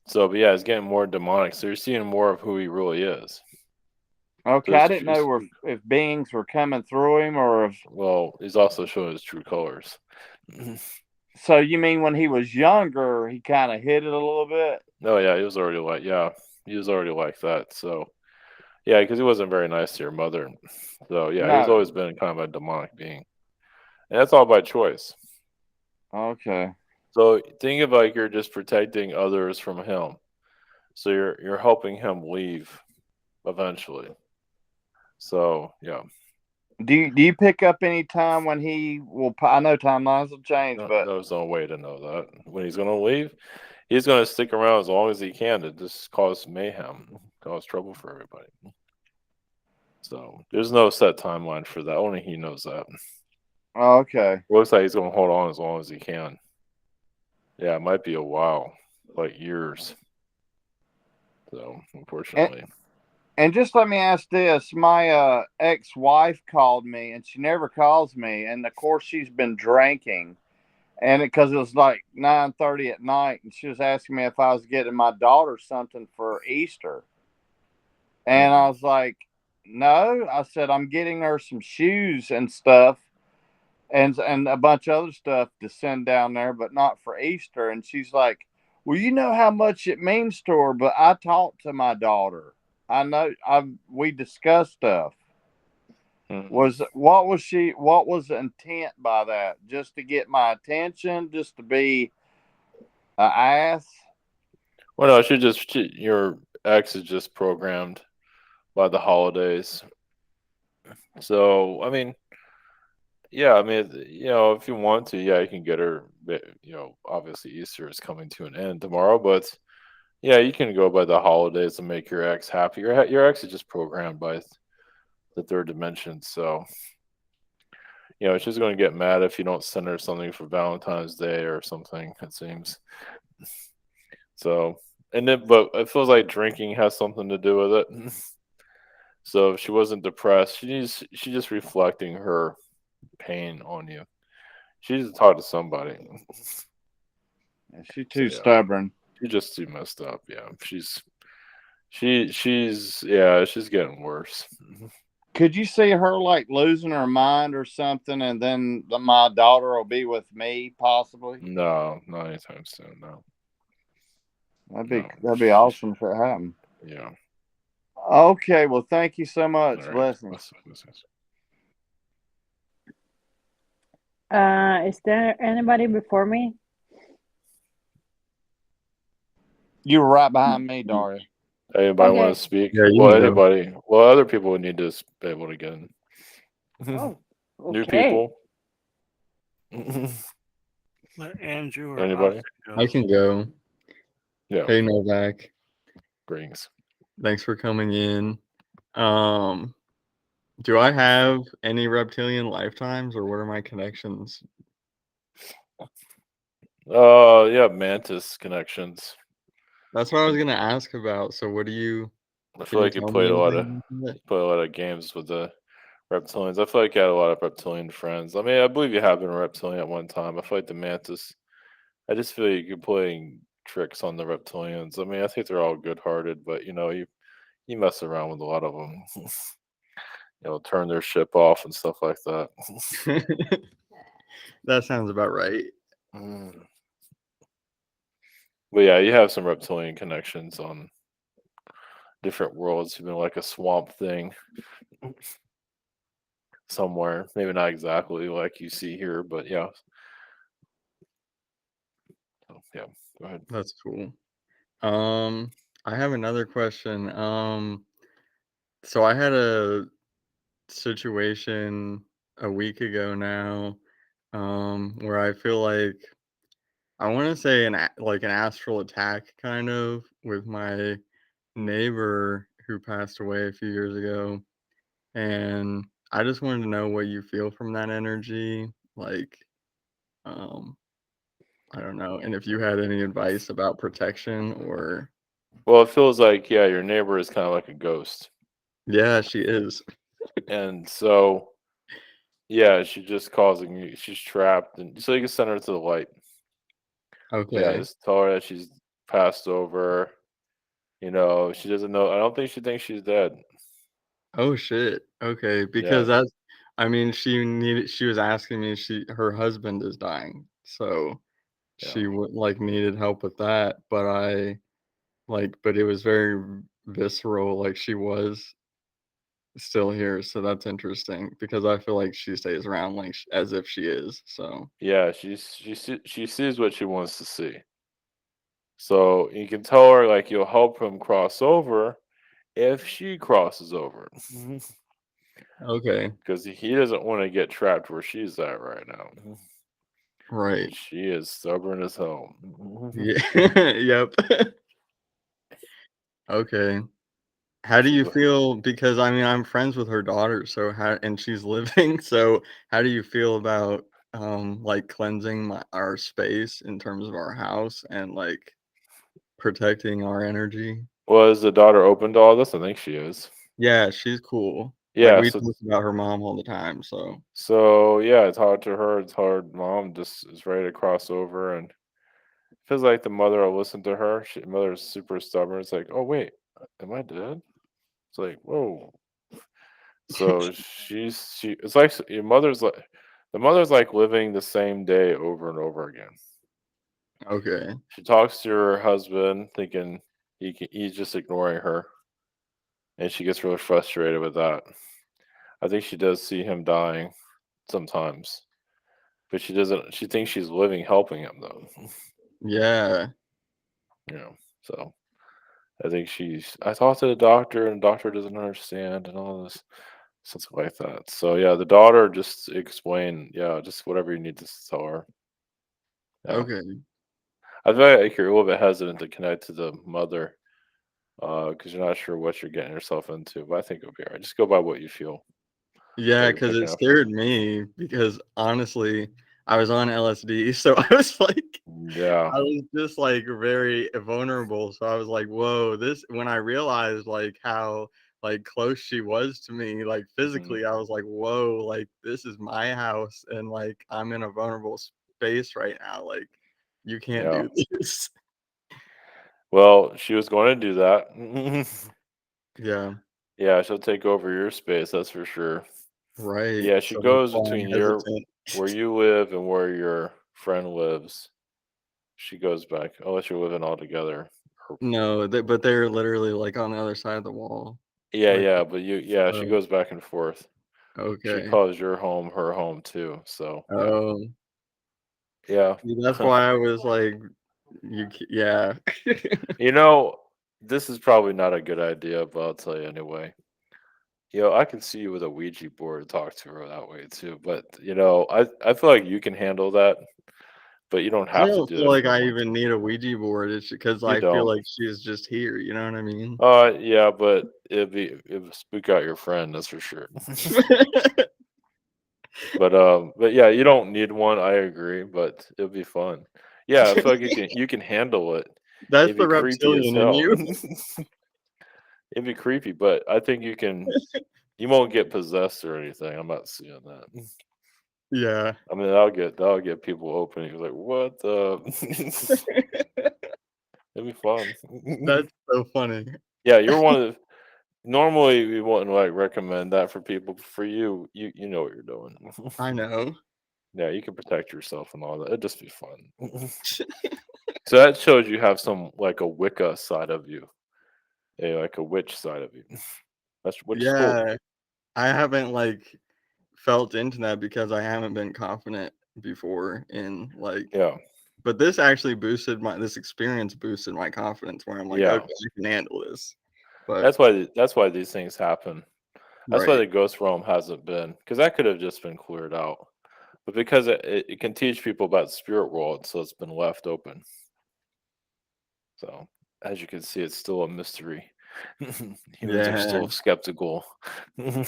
So, but yeah, he's getting more demonic. So you're seeing more of who he really is. okay. I There's, didn't know if beings were coming through him or if. well, he's also showing his true colors. So you mean when he was younger, he kind of hid it a little bit? Oh yeah, he was already like that. So yeah, because he wasn't very nice to your mother. So yeah, he's No. always been kind of a demonic being, and that's all by choice. Okay. So think of like you're just protecting others from him. So you're helping him leave eventually. So yeah, Do you pick up any time when he will? I know timelines will change, no, but there's no way to know that when he's gonna leave. He's gonna stick around as long as he can to just cause mayhem, cause trouble for everybody. So there's no set timeline for that. Only he knows that. okay. Looks like he's gonna hold on as long as he can. Yeah, it might be a while, like years. So And unfortunately, and just let me ask this: my ex-wife called me, and she never calls me, and of course she's been drinking, and because it was like 9:30 at night, and she was asking me if I was getting my daughter something for Easter, and I was like, no. I said I'm getting her some shoes and stuff, and a bunch of other stuff to send down there, but not for Easter. And she's like, well, you know how much it means to her, but I talked to my daughter. I know we discussed stuff. Mhm. What was the intent by that? Just to get my attention, just to be an ass? Well, no, your ex is just programmed by the holidays. So I mean, yeah, I mean, if you want to, yeah, you can get her. Obviously Easter is coming to an end tomorrow, but yeah, you can go by the holidays and make your ex happy. Your ex is just programmed by the third dimension. So, she's going to get mad if you don't send her something for Valentine's Day or something, it seems. So, but it feels like drinking has something to do with it. So if she wasn't depressed, she's just reflecting her pain on you. She needs to talk to somebody. She's So too yeah, stubborn. she's just too messed up. Yeah, she's getting worse. Could you see her like losing her mind or something, and then my daughter will be with me possibly? No, not anytime soon. No, no. That'd be awesome if it happened. Yeah. Okay, well, thank you so All much. right. Blessings. Is there anybody before me? You were right behind me, Daria. Anybody want Okay. to speak? Yeah, you Well, can go. anybody. Well, other people would need to be able to get in. Oh, New okay. people. Let Andrew or Anybody? Oscar I go. can go. Yeah. Hey, Novak. Greetings. Thanks for coming in. Do I have any reptilian lifetimes, or what are my connections? Yeah, mantis connections. That's what I was gonna ask about. So what do you I can feel you like you tell me played a lot of anything about it? games with the reptilians. I feel like you had a lot of reptilian friends. I mean, I believe you have been a reptilian at one time. I feel like the mantis. I just feel like you're playing tricks on the reptilians. I mean, I think they're all good-hearted, but you mess around with a lot of them. Turn their ship off and stuff like that. That sounds about right. Mm. But yeah, you have some reptilian connections on different worlds. You've been like a swamp thing somewhere. Maybe not exactly like you see here, but yeah. So, yeah, go ahead. That's cool. I have another question. So I had a situation a week ago now, where I feel like I want to say like an astral attack kind of with my neighbor who passed away a few years ago, and I just wanted to know what you feel from that energy, like, um, I don't know, and if you had any advice about protection or. Well, it feels like, yeah, your neighbor is kind of like a ghost. Yeah, she is. And so, yeah, she's just causing you, she's trapped. And so you can send her to the light. Yeah, Okay. just tell her that she's passed over. She doesn't know. I don't think she thinks she's dead. Oh shit. Okay, Yeah, because I mean, she was asking me, her husband is dying. So yeah. she would like needed help with that, but but it was very visceral, like she was still here. So that's interesting because I feel like she stays around like as if she is. So Yeah, she sees what she wants to see. So you can tell her like you'll help him cross over if she crosses over. okay. Because he doesn't want to get trapped where she's at right now. Right. And she is stubborn as hell. Yeah. Yep. Okay. How do She's you feel? Because I mean, I'm friends with her daughter, so and she's living. So how do you feel about like cleansing our space in terms of our house and like protecting our energy? Was the daughter open to all this? I think she is. Yeah, she's cool. Like Yeah, we so talk about her mom all the time. So yeah, it's hard to her. It's hard. Mom just is ready to cross over, and feels like the mother will listen to her. Mother's super stubborn. It's like, oh wait, am I dead? It's like, whoa. So she. It's like your mother's like the mother's like living the same day over and over again. okay, She talks to her husband, thinking he's just ignoring her, and she gets really frustrated with that. I think she does see him dying sometimes, but she doesn't. She thinks she's living, helping him though. yeah, So I think she's. I talked to the doctor, and the doctor doesn't understand, and all this, something like that. So yeah, the daughter just explain. Yeah, just whatever you need to tell her. Yeah, okay, I feel like you're a little bit hesitant to connect to the mother, because you're not sure what you're getting yourself into. But I think it'll be alright. Just go by what you feel that yeah. you're Because picking it up from. scared me. Because honestly, I was on LSD, so I was like. Yeah. I was just like very vulnerable. So I was like, whoa, this when I realized like how like close she was to me, like Mhm. physically, I was like, whoa, like this is my house and like I'm in a vulnerable space right now. Like you can't Yeah. do this. Well, she was going to do that. Yeah, Yeah, she'll take over your space. That's for sure. right. Yeah, she So that's goes why I'm between hesitant. where you live and where your friend lives. She goes back unless you're living all together. Or- No, but they're literally like on the other side of the wall. Yeah, Like yeah, but she oh, goes back and forth. She okay. calls your home her home too. So yeah, Oh, yeah. see, that's why I was like, yeah. you know, this is probably not a good idea, but I'll tell you anyway. I can see you with a Ouija board to talk to her that way too. But I feel like you can handle that, but you don't I have to don't do feel that if like you don't I want even to. need a Ouija board. It's because You I feel don't. like she's just here. You know what I mean? Yeah, but it would spook out your friend, that's for sure. But yeah, you don't need one. I agree, but it'll be fun. Yeah, I feel like you can handle it. That's It'd be the creepy as reptilian in hell. you. It'd be creepy, but I think you can. You won't get possessed or anything. I'm not seeing that. Yeah. I mean, that'll get people opening. Like, what the? It'd be fun. That's so funny. Yeah, you're one of the. Normally, we wouldn't like recommend that for people. But for you, you know what you're doing. I know. Yeah, you can protect yourself and all that. It'd just be fun. So that shows you have some like a Wicca side of you, like a witch side of you. Which is cool. Yeah. I haven't like felt into that because I haven't been confident before in like, Yeah, but this actually this experience boosted my confidence where I'm like, yeah. okay, I can handle this. But That's why these things happen. That's why right. the ghost realm hasn't been, because that could have just been cleared out. But because it can teach people about the spirit world, so it's been left open. So as you can see, it's still a mystery. Humans are Yeah. still skeptical. They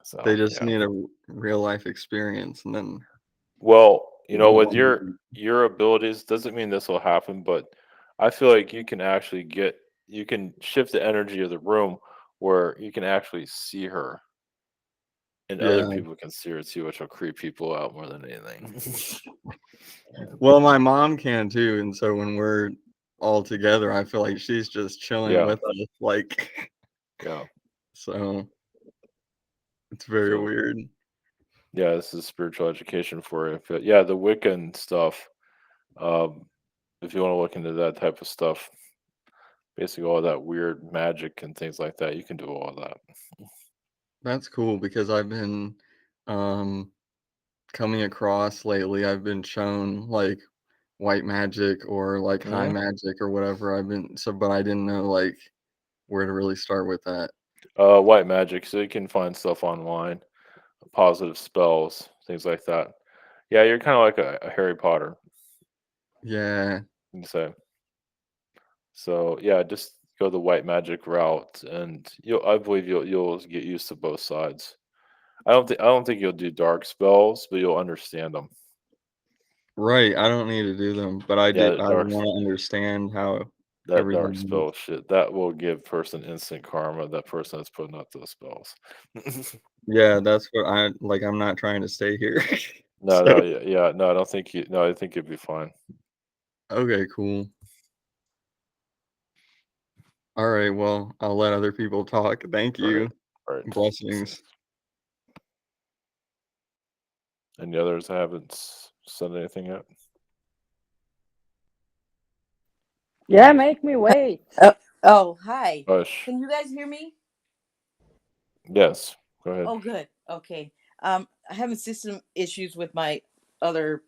So just yeah. need a real life experience and then Well, You don't with want to. your abilities doesn't mean this will happen, but I feel like you can actually you can shift the energy of the room where you can actually see her and other yeah. people can see her too, which will creep people out more than anything. Well, my mom can too, and so when we're all together, I feel like she's just chilling Yeah, with us, like yeah. so it's very So weird. yeah, this is spiritual education for you. But yeah, the Wiccan stuff. Um, if you want to look into that type of stuff, basically all that weird magic and things like that, you can do all that. That's cool because I've been um coming across lately, I've been shown like white magic or like high Mhm. magic or whatever. But I didn't know like where to really start with that. White magic, so you can find stuff online, positive spells, things like that. Yeah, you're kind of like a Harry Potter, Yeah, you can say. So yeah, just go the white magic route, and I believe you'll get used to both sides. I don't think you'll do dark spells, but you'll understand them. right. I don't need to do them, but Yeah, I want to understand how that dark everything spell is. shit that will give person instant karma. That person that's putting up those spells. Yeah, that's what I like. I'm not trying to stay here. No, So, no, yeah, yeah, no, I don't think you. No, I think you'd be fine. okay, cool. All right, well, I'll let other people talk. Thank All right, you. all right. Blessings. And the others haven't said anything yet. Yeah, make me wait. Oh, hi. Hush. Can you guys hear me? Yes. Go ahead. Oh, good. Okay. I having system issues with my other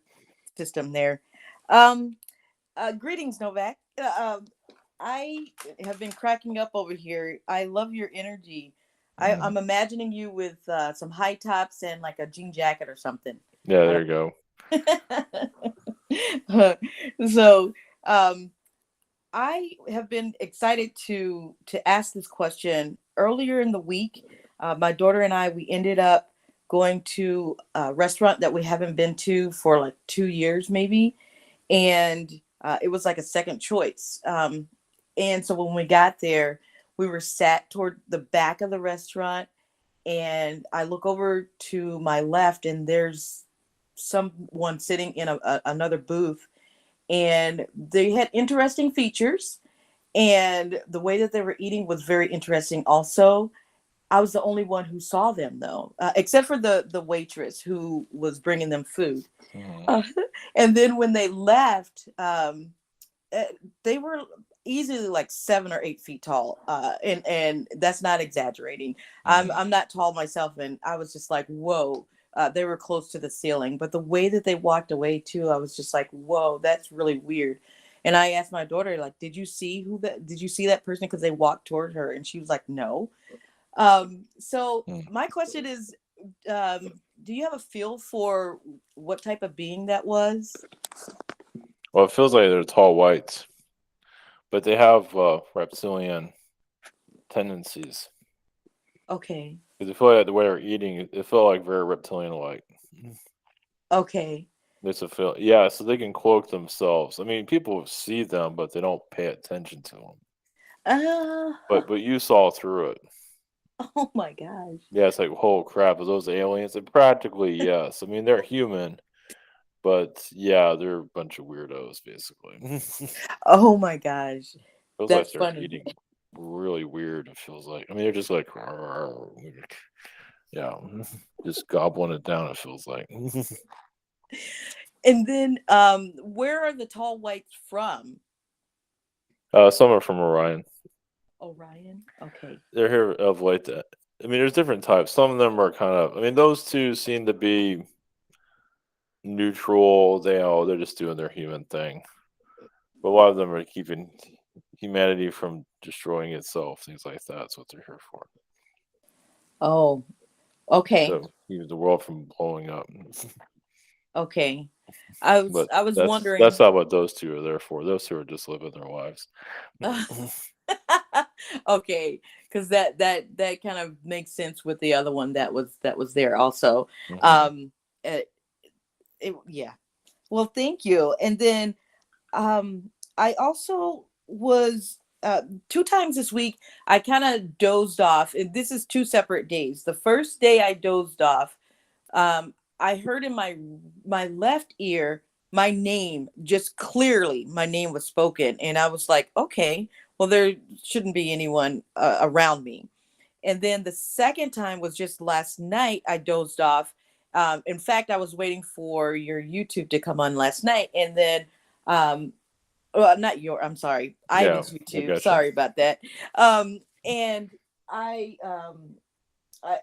system there. Um, greetings, Novak. I have been cracking up over here. I love your energy. I'm imagining you with some high tops and like a jean jacket or something. Yeah, there you go. So, I have been excited to ask this question. Earlier in the week, my daughter and I we ended up going to a restaurant that we haven't been to for like 2 years, maybe, and it was like a second choice. And so when we got there, we were sat toward the back of the restaurant, and I look over to my left, and there's someone sitting in another booth, and they had interesting features, and the way that they were eating was very interesting also. I was the only one who saw them though, except for the waitress who was bringing them food. go. uh, and then when they left, uh, they were easily like 7 or 8 feet tall, and that's not exaggerating. I'm not tall myself, and I was just like, whoa. They were close to the ceiling, but the way that they walked away too, I was just like, whoa, that's really weird. And I asked my daughter, like, did you see that person? Because they walked toward her, and she was like, no. So my question is, do you have a feel for what type of being that was? Well, it feels like they're tall whites, but they have reptilian tendencies. Okay. Because I feel like the way they're eating, it felt like very reptilian-like. Okay. Makes it feel, yeah, so they can cloak themselves. I mean, people see them, but they don't pay attention to them. But you saw through it. Oh my gosh. Yeah, it's like, oh crap, are those aliens? And practically, yes. I mean, they're human, but yeah, they're a bunch of weirdos, basically. Oh my gosh. Feels like That's they're funny. eating really weird. It feels like. I mean, they're just like, yeah, just gobbling it down. It feels like. And then, where are the tall whites from? Some are from Orion. Orion. Okay. They're here of late. I mean, there's different types. Some of them are kind of. I mean, those two seem to be neutral. They're just doing their human thing. But a lot of them are keeping humanity from destroying itself. Things like that. That's what they're here for. Oh, okay. So keep the world from blowing up. Okay. I was wondering. That's not what those two are there for. Those two are just living their lives. Okay, because that kind of makes sense with the other one that was there also. Mhm. Yeah. Well, thank you. And then I also was 2 times this week I kind of dozed off, and this is 2 separate days. The first day I dozed off, I heard in my left ear my name, just clearly my name was spoken, and I was like, okay, well, there shouldn't be anyone around me. And then the second time was just last night. I dozed off. In fact, I was waiting for your YouTube to come on last night, and then well, not your, I'm sorry, Yeah, Ivan's I YouTube. gotcha. Sorry about that. And I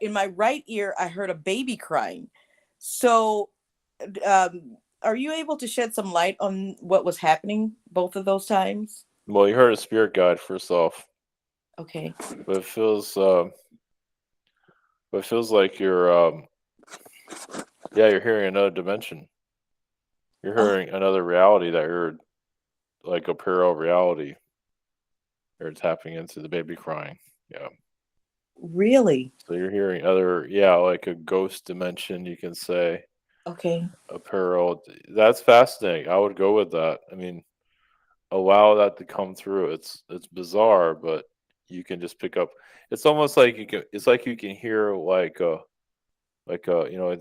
in my right ear I heard a baby crying. So are you able to shed some light on what was happening both of those times? Well, you heard a spirit guide first off, Okay. but it feels like you're you're hearing another dimension. You're hearing another reality that you're like a parallel reality. You're tapping into the baby crying. Yeah. Really? So you're hearing like a ghost dimension, you can say, Okay. a parallel. That's fascinating. I would go with that. I mean, allow that to come through. It's bizarre, but you can just pick up. It's almost like you can. It's like you can hear they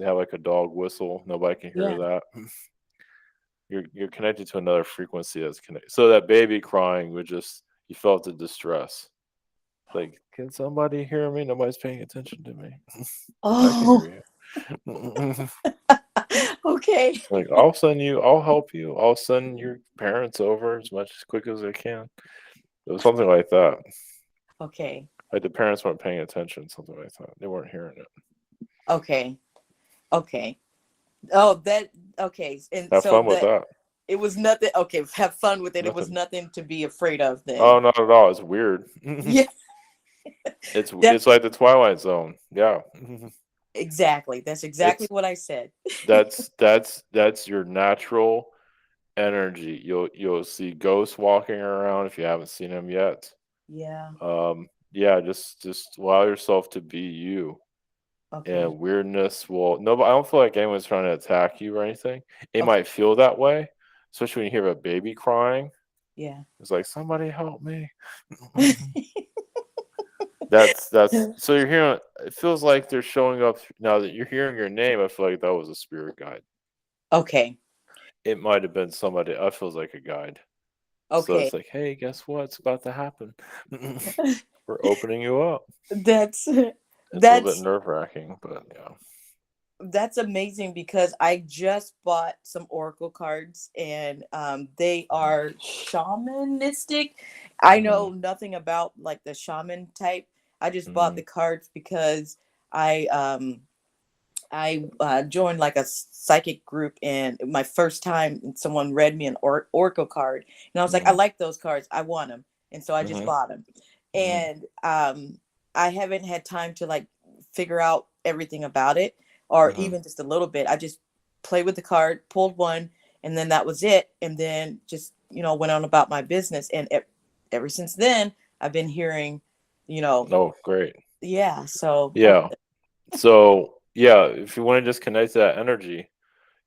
have like a dog whistle. Nobody can hear Yeah. that. You're connected to another frequency that's connected. So that baby crying would just, you felt the distress. Like, can somebody hear me? Nobody's paying attention to me. I can Oh, hear you. okay. Like, I'll help you. I'll send your parents over as quick as I can. It was something like that. Okay. Like the parents weren't paying attention, something like that. They weren't hearing it. Okay. Okay. Oh, that okay. And Have so fun with that. it was nothing. Okay, have fun with it. It was Nothing. nothing to be afraid of then. Oh, not at all. It's weird. Yeah. It's like the Twilight Zone. Yeah. Exactly. That's exactly what I said. That's your natural energy. You'll see ghosts walking around if you haven't seen them yet. Yeah. Yeah, just allow yourself to be you. Okay. And weirdness will no, but I don't feel like anyone's trying to attack you or anything. It Okay. might feel that way, especially when you hear a baby crying. Yeah. It's like, somebody help me. That's so you're hearing, it feels like they're showing up now that you're hearing your name. I feel like that was a spirit guide. Okay. It might have been somebody. I feels like a guide. So Okay. it's like, hey, guess what? It's about to happen. We're opening you up. That's It's a little bit nerve-wracking, but yeah. That's amazing because I just bought some oracle cards, and they are shamanistic. I know nothing about like the shaman type. I just bought the cards because I joined like a psychic group, and my first time someone read me an oracle card, and I was like, I like those cards, I want them, and so I just bought them. And I haven't had time to like figure out everything about it, or even just a little bit. I just played with the card, pulled one, and then that was it, and then just went on about my business. And ever since then I've been hearing Oh, great. yeah. So yeah. So yeah, if you want to just connect to that energy,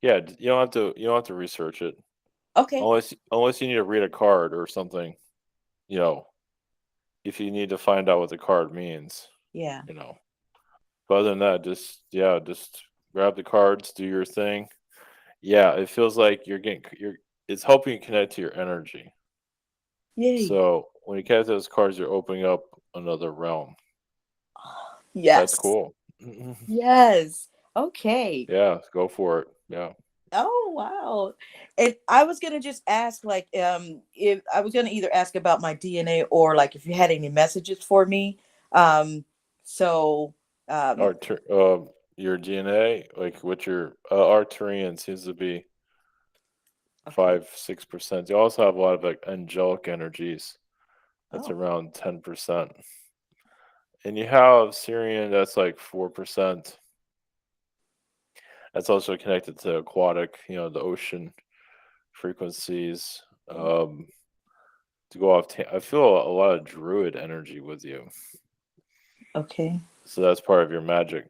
Yeah, you don't have to research it Okay. unless you need to read a card or something. You know, if you need to find out what the card means, Yeah. you know. But other than that, just grab the cards, do your thing. Yeah, it feels like you're it's helping you connect to your energy. Yay. So when you connect those cards, you're opening up another realm. That's Yes. cool. Yes. Okay. Yeah, go for it. Yeah. Oh wow. And I was gonna just ask, like, if I was gonna either ask about my DNA or like if you had any messages for me. Um, so um, Your DNA, like what your Arcturian seems to be okay. 5-6%. You also have a lot of like angelic energies. That's Oh, around 10%. And you have Syrian that's like 4%. That's also connected to aquatic, the ocean frequencies. To go off, I feel a lot of druid energy with you. okay. So that's part of your magic.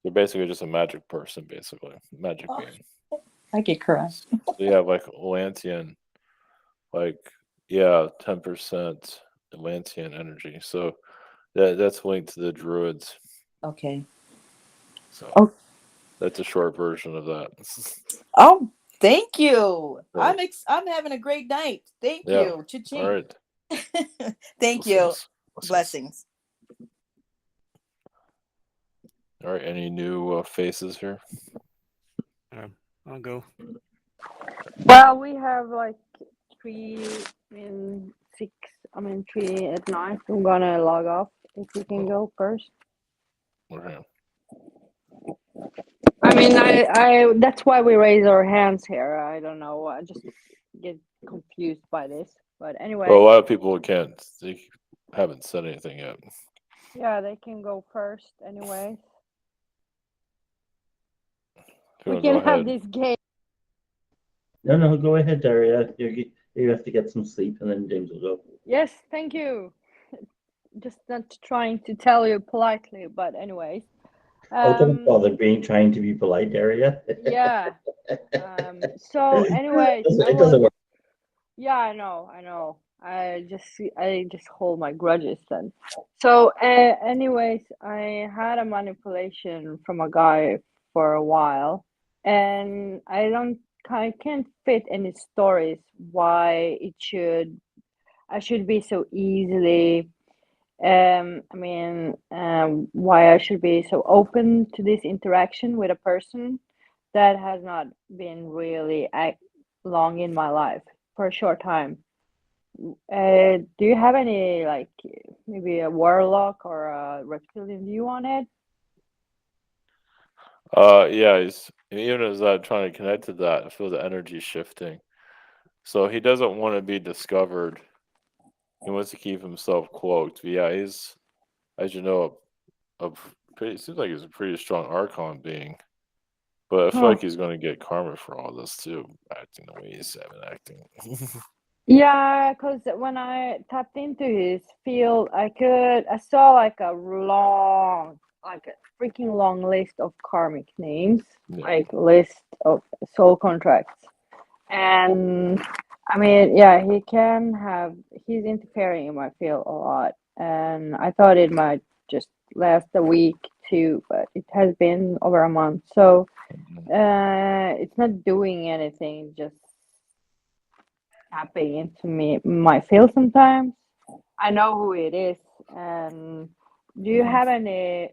You're basically just a magic person, basically. Magic Oh, being. I get crying. So you have like Atlantean, like, yeah, 10% Atlantean energy. So that's linked to the druids. Okay. So Oh, that's a short version of that. oh, thank you. So, I'm having a great night. Thank yeah. you. All Cha-ching. right. Thank you. Blessings. Blessings. All right. Any new faces here? I'll go. Well, we have like 3 at night. I'm gonna log off if you can go first. Okay. I that's why we raise our hands here. I don't know. I just get confused by this. But Well, a anyway, lot of people can't. They haven't said anything yet. yeah, they can go first anyway. If you We want to go can have ahead. this game. No, go ahead, Daria. You have to get some sleep, and then James will go. Yes, thank you. Just not trying to tell you politely, but anyways. Oh, don't bother trying to be polite, Daria. Yeah. So anyways, it doesn't work. Yeah, I know. I just hold my grudges then. So, anyways, I had a manipulation from a guy for a while, and I can't fit any stories why I should be so easily. Why I should be so open to this interaction with a person that has not been really long in my life for a short time. Do you have any, like, maybe a warlock or a reptilian view on it? Yeah, even as I'm trying to connect to that, I feel the energy shifting. So he doesn't want to be discovered. He wants to keep himself cloaked. But yeah, he's, as you know, it seems like he's a pretty strong Archon being. But I feel Huh. like he's going to get karma for all this too, acting the way he's been acting. Yeah, because when I tapped into his field, I saw like like a freaking long list of karmic names, Yeah. like list of soul contracts. And yeah, he's interfering in my field a lot. And I thought it might just last a week too, but it has been over a month. So it's not doing anything, just tapping into my field sometimes. I know who it is. And do you have any,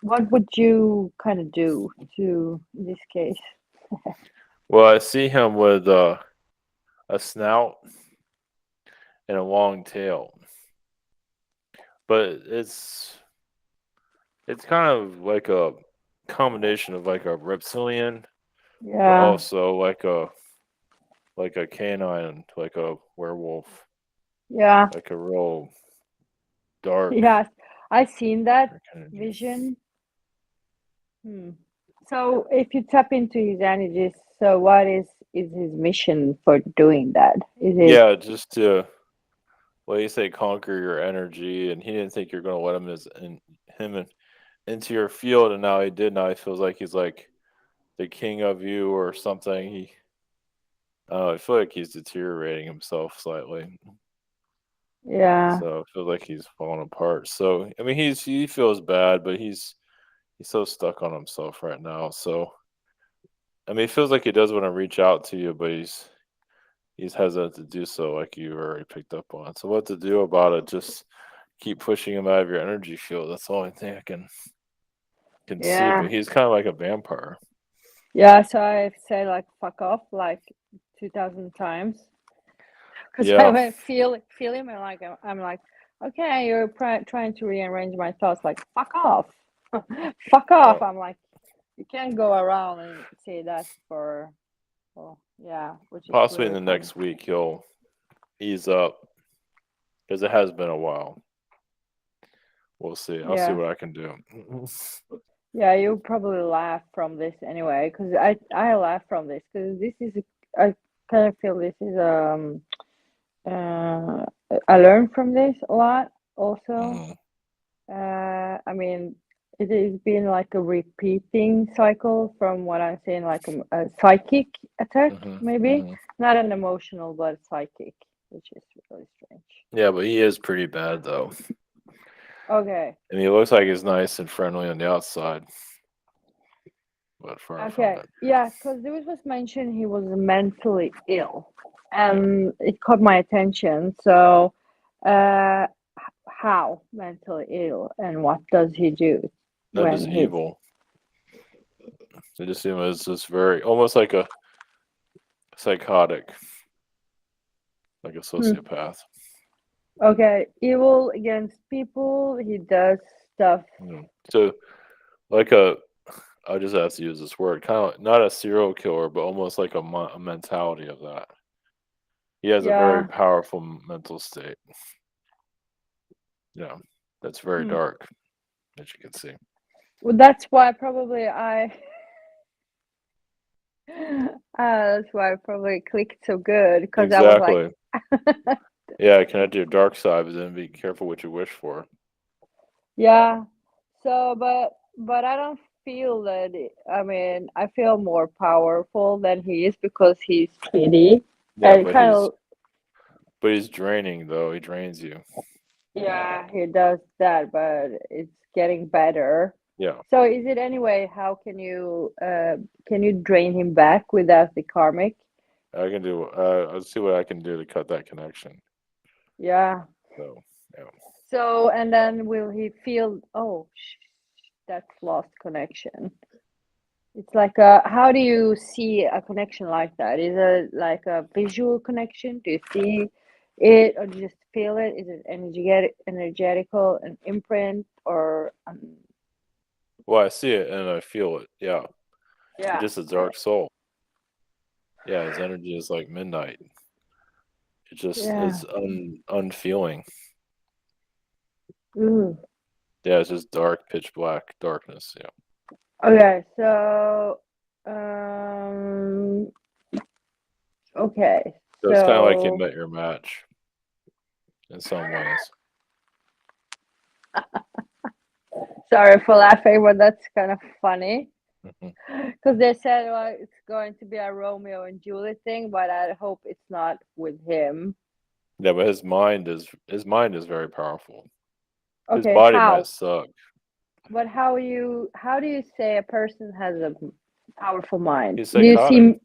what would you kind of do to this case? Well, I see him with a snout and a long tail, but it's kind of like a combination of like a reptilian, but Yeah. also like a canine, like a werewolf, Yeah. like a real dark. Yes, I've seen that dark energy. vision. So if you tap into his energies, so what is his mission for doing that? Is it Yeah, just to, well, you say conquer your energy, and he didn't think you're going to let him into your field, and now he did. Now he feels like he's like the king of you or something. I feel like he's deteriorating himself slightly. Yeah. So I feel like he's falling apart. So I mean, he feels bad, but he's so stuck on himself right now. So I mean, it feels like he does want to reach out to you, but he's hesitant to do so, like you already picked up on. So what to do about it? Just keep pushing him out of your energy field. That's the only thing I can see. Yeah. But he's kind of like a vampire. Yeah, so I say like fuck off like 2,000 times because I Yeah. went feel him and like I'm like, okay, you're trying to rearrange my thoughts. Like fuck off, fuck off. Yeah. I'm like, you can't go around and say that for, well, yeah, which is Possibly in really the funny. next week he'll ease up because it has been a while. We'll see. I'll see Yeah. what I can do. Yeah, you probably laugh from this anyway, because I laugh from this because this is I kind of feel this is I learned from this a lot also. Mhm. I mean, it has been like a repeating cycle from what I'm saying, like a psychic attack, Mhm. maybe Mhm. not an emotional, but psychic, which is really strange. Yeah, but he is pretty bad though. Okay. And he looks like he's nice and friendly on the outside, but far from Okay. it. Yeah, because there was mentioned he was mentally ill, and it caught my attention. So, uh, how mentally ill, and what does he do Not when just he's evil. They just see him as just very almost like a psychotic, like a sociopath. okay, evil against people? He does stuff. So like a I just have to use this word, kind of not a serial killer, but almost like a mentality of that. He has a very Yeah. powerful mental state. Yeah, that's very Hmm. dark, as you can see. Well, that's why probably that's why I probably clicked so good because I was like, Exactly. Yeah, connect to your dark side, but then be careful what you wish for. yeah. So, but I don't feel that. I mean, I feel more powerful than he is because he's pretty. Yeah, And kind of, but he's draining though. He drains you. yeah, he does that, but it's getting better. Yeah, So, is it anyway? How can you drain him back without the karmic? I can do. I'll see what I can do to cut that connection. Yeah. So, yeah. So, and then will he feel, oh, that's lost connection? It's like how do you see a connection like that? Is it like a visual connection? Do you see it or do you just feel it? Is it energetical, an imprint, or Well, I see it and I feel it. Yeah, yeah, he's just a dark soul. Yeah, his energy is like midnight. It just yeah. is unfeeling. Ooh. Yeah, it's just dark, pitch black darkness. Yeah. Okay, so um, okay, So it's kind of like you so met your match in some ways. sorry for laughing, but that's kind of funny. Mhm. Because they said well, it's going to be a Romeo and Juliet thing, but I hope it's not with him. Yeah, but his mind is very powerful. His Okay, body might how? suck. But how do you say a person has a powerful mind? He's Do you psychotic.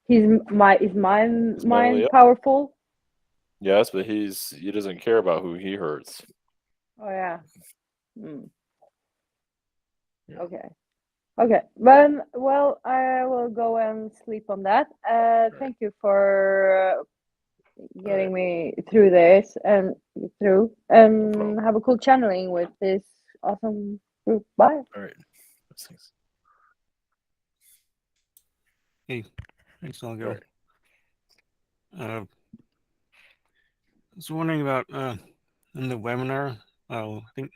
see is He's mentally mind ill. powerful? Yes, but he doesn't care about who he hurts. Oh yeah. Yeah. Okay. Okay. Well, I will go and sleep on that. Thank you for getting me through this and through and have a cool channeling with this awesome group. Bye. All right. Thanks. Hey, thanks, I'll go. I was wondering about in the webinar. I think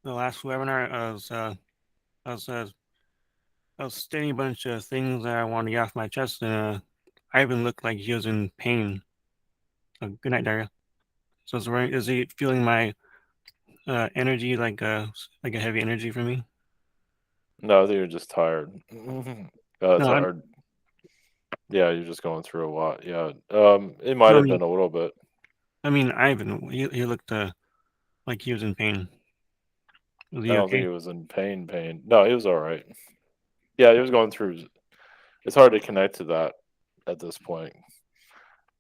the last webinar I was I was stating a bunch of things that I wanted to get off my chest, and Ivan looked like he was in pain. Good night, Daria. So I was wondering, is he feeling my energy like a heavy energy for me? No, I think you're just tired. It's No, hard. Yeah, you're just going through a lot. Yeah. It might no, I have mean, been a little bit. I mean, Ivan, he looked like he was in pain. Was I he don't think okay? it was in pain. Pain. No, he was all right. Yeah, he was going through. It's hard to connect to that at this point.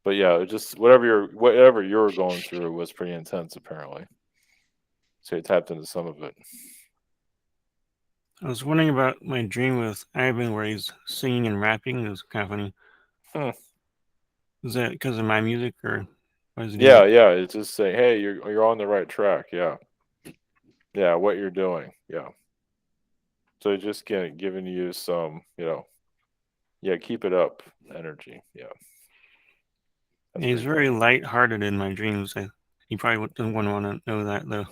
But yeah, it just whatever you're going through was pretty intense apparently. So you tapped into some of it. I was wondering about my dream with Ivan where he's singing and rapping. It was kind of funny. Hmm. Is that because of my music or why is he doing Yeah, that? yeah. It's just saying, hey, you're on the right track. Yeah, yeah. What you're doing. Yeah. So just giving you some, yeah, keep it up energy. Yeah, that's He's pretty very cool. light-hearted in my dreams. He probably doesn't want to know that though.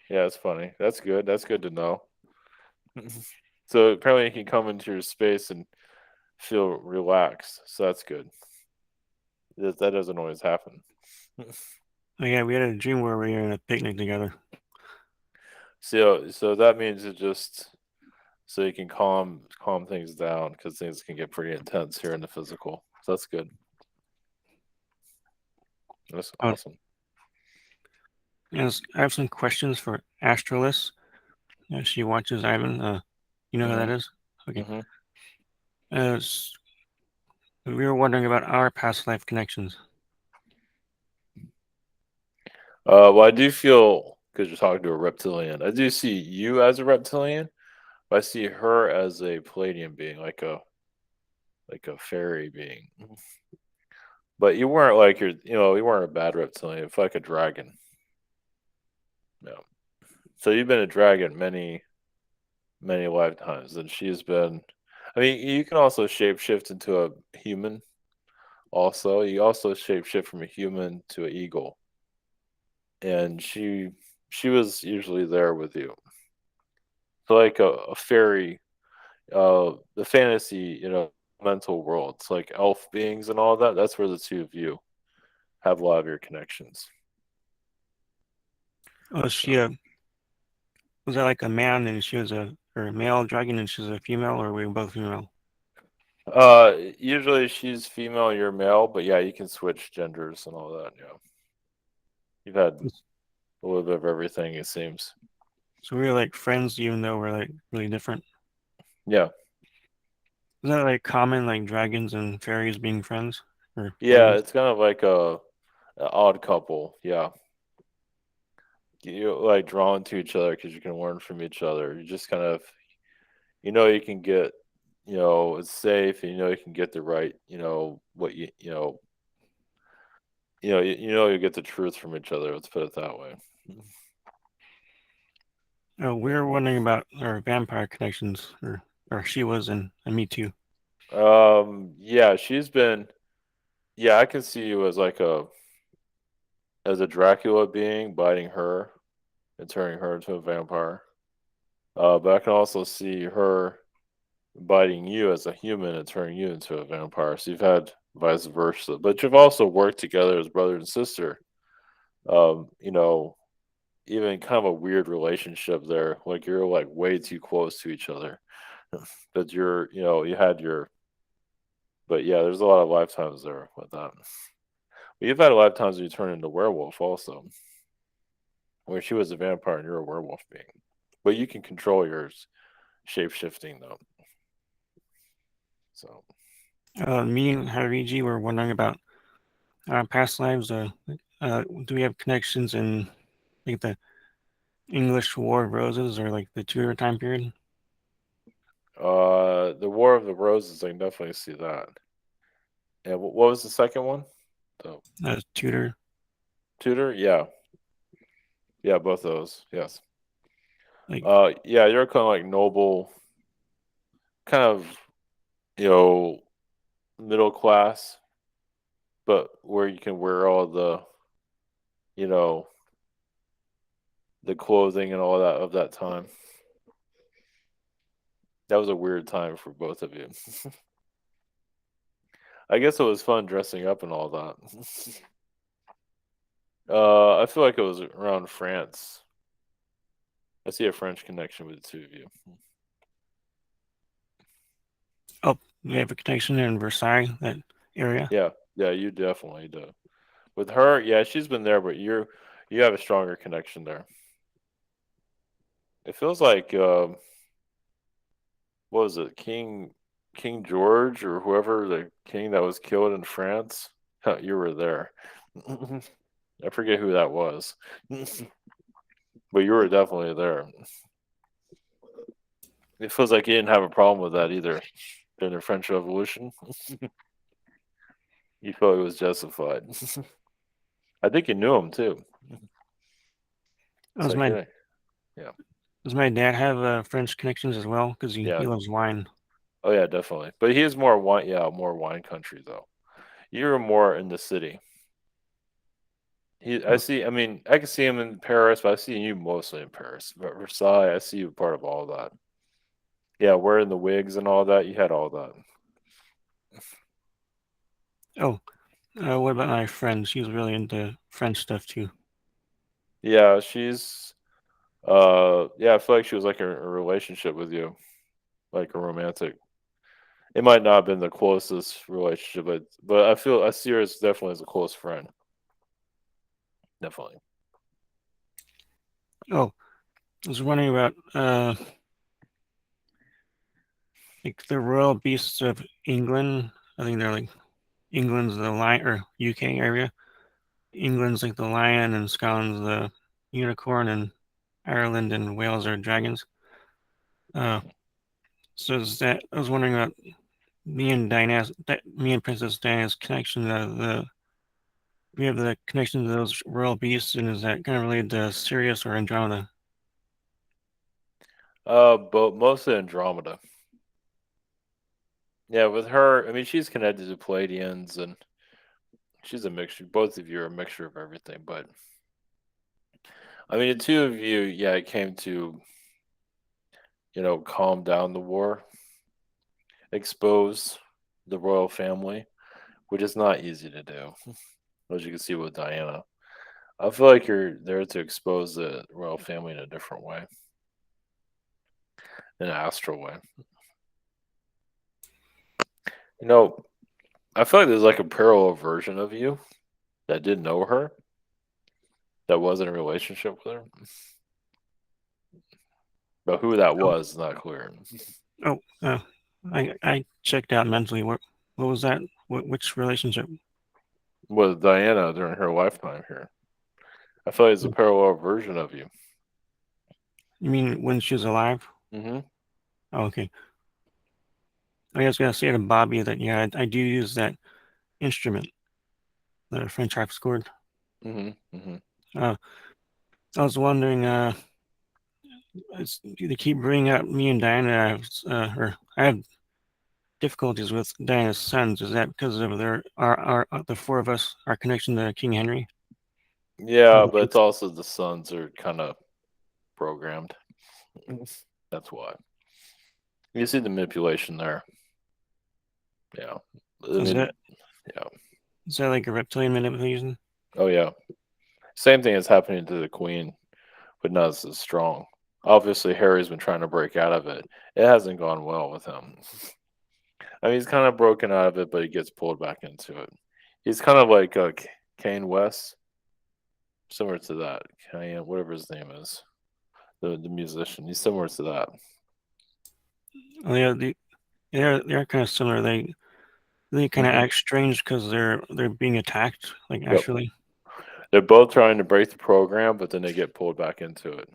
Yeah, it's funny. That's good. That's good to know. So apparently you can come into your space and feel relaxed. So that's good. That doesn't always happen. Oh, yeah, we had a dream where we were in a picnic together. So that means it just so you can calm things down because things can get pretty intense here in the physical. So that's good. That's Oh, awesome. yes, I have some questions for Astralis. She watches Ivan. You know who that Hmm. is? Okay. Hmm. Uh, we were wondering about our past life connections. Well, I do feel because you're talking to a reptilian, I do see you as a reptilian, but I see her as a Palladian being, like a fairy being. But you weren't like you weren't a bad reptilian. You feel like a dragon. No. So you've been a dragon many, many lifetimes, and she's been. I mean, you can also shapeshift into a human. Also, you also shapeshift from a human to an eagle, and she was usually there with you. So like a fairy, the fantasy, mental worlds, like elf beings and all that. That's where the two of you have a lot of your connections. Oh, So, was that like a man and she was or a male dragon and she's a female, or were we both female? usually she's female, you're male, but yeah, you can switch genders and all that. Yeah, you've had a little bit of everything, it seems. So we were like friends, even though we're like really different. Yeah, Is that like common, like dragons and fairies being friends or yeah, enemies? it's kind of like a odd couple. Yeah, you like drawn to each other because you can learn from each other. You just kind of, you can get, it's safe, and you can get the right, what you get the truth from each other. Let's put it that way. Oh, we were wondering about our vampire connections, or she was, and me too. Yeah, she's been. Yeah, I can see you as a Dracula being biting her and turning her into a vampire. But I can also see her biting you as a human and turning you into a vampire. So you've had vice versa, but you've also worked together as brother and sister. Um, you know, Even kind of a weird relationship there. Like you're like way too close to each other. But you had your, but yeah, there's a lot of lifetimes there with that. But you've had lifetimes when you turn into werewolf also, where she was a vampire and you're a werewolf being. But you can control yours shape shifting though. So Me and Hariji were wondering about our past lives. Do we have connections in like the English War of Roses or like the Tudor time period? the War of the Roses, I can definitely see that. And what was the second one? The Tudor. Tudor? Yeah. Yeah, both those. Yes. Like, Yeah, you're kind of like noble, kind of, you know, middle class, but where you can wear all you know, the clothing and all that of that time. That was a weird time for both of you. I guess it was fun dressing up and all that. I feel like it was around France. I see a French connection with the two of you. Oh, you have a connection in Versailles, that area. Yeah, yeah, you definitely do. With her, yeah, she's been there, but you have a stronger connection there. It feels like what was it, King George or whoever the king that was killed in France? You were there. I forget who that was, but you were definitely there. It feels like you didn't have a problem with that either during the French Revolution. You felt it was justified. I think you knew him too. It's Does like, my yeah, does my dad have French connections as well? Because he yeah. loves wine. Oh yeah, definitely. But he is more wine. Yeah, more wine country though. You're more in the city. I Oh, see. I mean, I can see him in Paris, but I see you mostly in Paris. But Versailles, I see you part of all that. Yeah, wearing the wigs and all that. You had all that. oh, what about my friend? She's really into French stuff too. Yeah, she's. Yeah, I feel like she was like a relationship with you, like a romantic. It might not have been the closest relationship, but I see her as definitely as a close friend. Definitely. Oh, I was wondering about like the royal beasts of England. I think they're like England's the lion, or UK area. England's like the lion, and Scotland's the unicorn, and Ireland and Wales are dragons. Uh, so is that I was wondering about me and Princess Diana's connection. We have the connection to those royal beasts, and is that kind of related to Sirius or Andromeda? But mostly Andromeda. Yeah, with her, I mean, she's connected to Palladians, and she's a mixture. Both of you are a mixture of everything. But I mean, the two of you, yeah, it came to calm down the war, expose the royal family, which is not easy to do, as you can see with Diana. I feel like you're there to expose the royal family in a different way, in an astral way. You know, I feel like there's like a parallel version of you that did know her, that was in a relationship with her, but who that Oh, was is not clear. oh, I checked out mentally. What was that? Which relationship? With Diana during her lifetime here, I feel like it's a parallel version of you. You mean when she was alive? Mm-hmm. Oh, okay. I was gonna say to Bobby that yeah, I do use that instrument, the French harpsichord. Mm-hmm. Mm-hmm. Uh, I was wondering, they keep bringing up me and Diana, I have difficulties with Diana's sons. Is that because of our the four of us, our connection to King Henry? Or Yeah, but it's also the sons are kind of programmed. That's why you see the manipulation there. Yeah, I is mean, that yeah. is that like a reptilian manipulation? Oh yeah, same thing is happening to the queen, but not as strong. Obviously, Harry's been trying to break out of it. It hasn't gone well with him. I mean, he's kind of broken out of it, but he gets pulled back into it. He's kind of like Kane West, similar to that. Kane, whatever his name is, the musician. He's similar to that. Oh yeah, they're kind of similar. They kind of Hmm. act strange because they're being attacked, like Yep. actually. They're both trying to break the program, but then they get pulled back into it.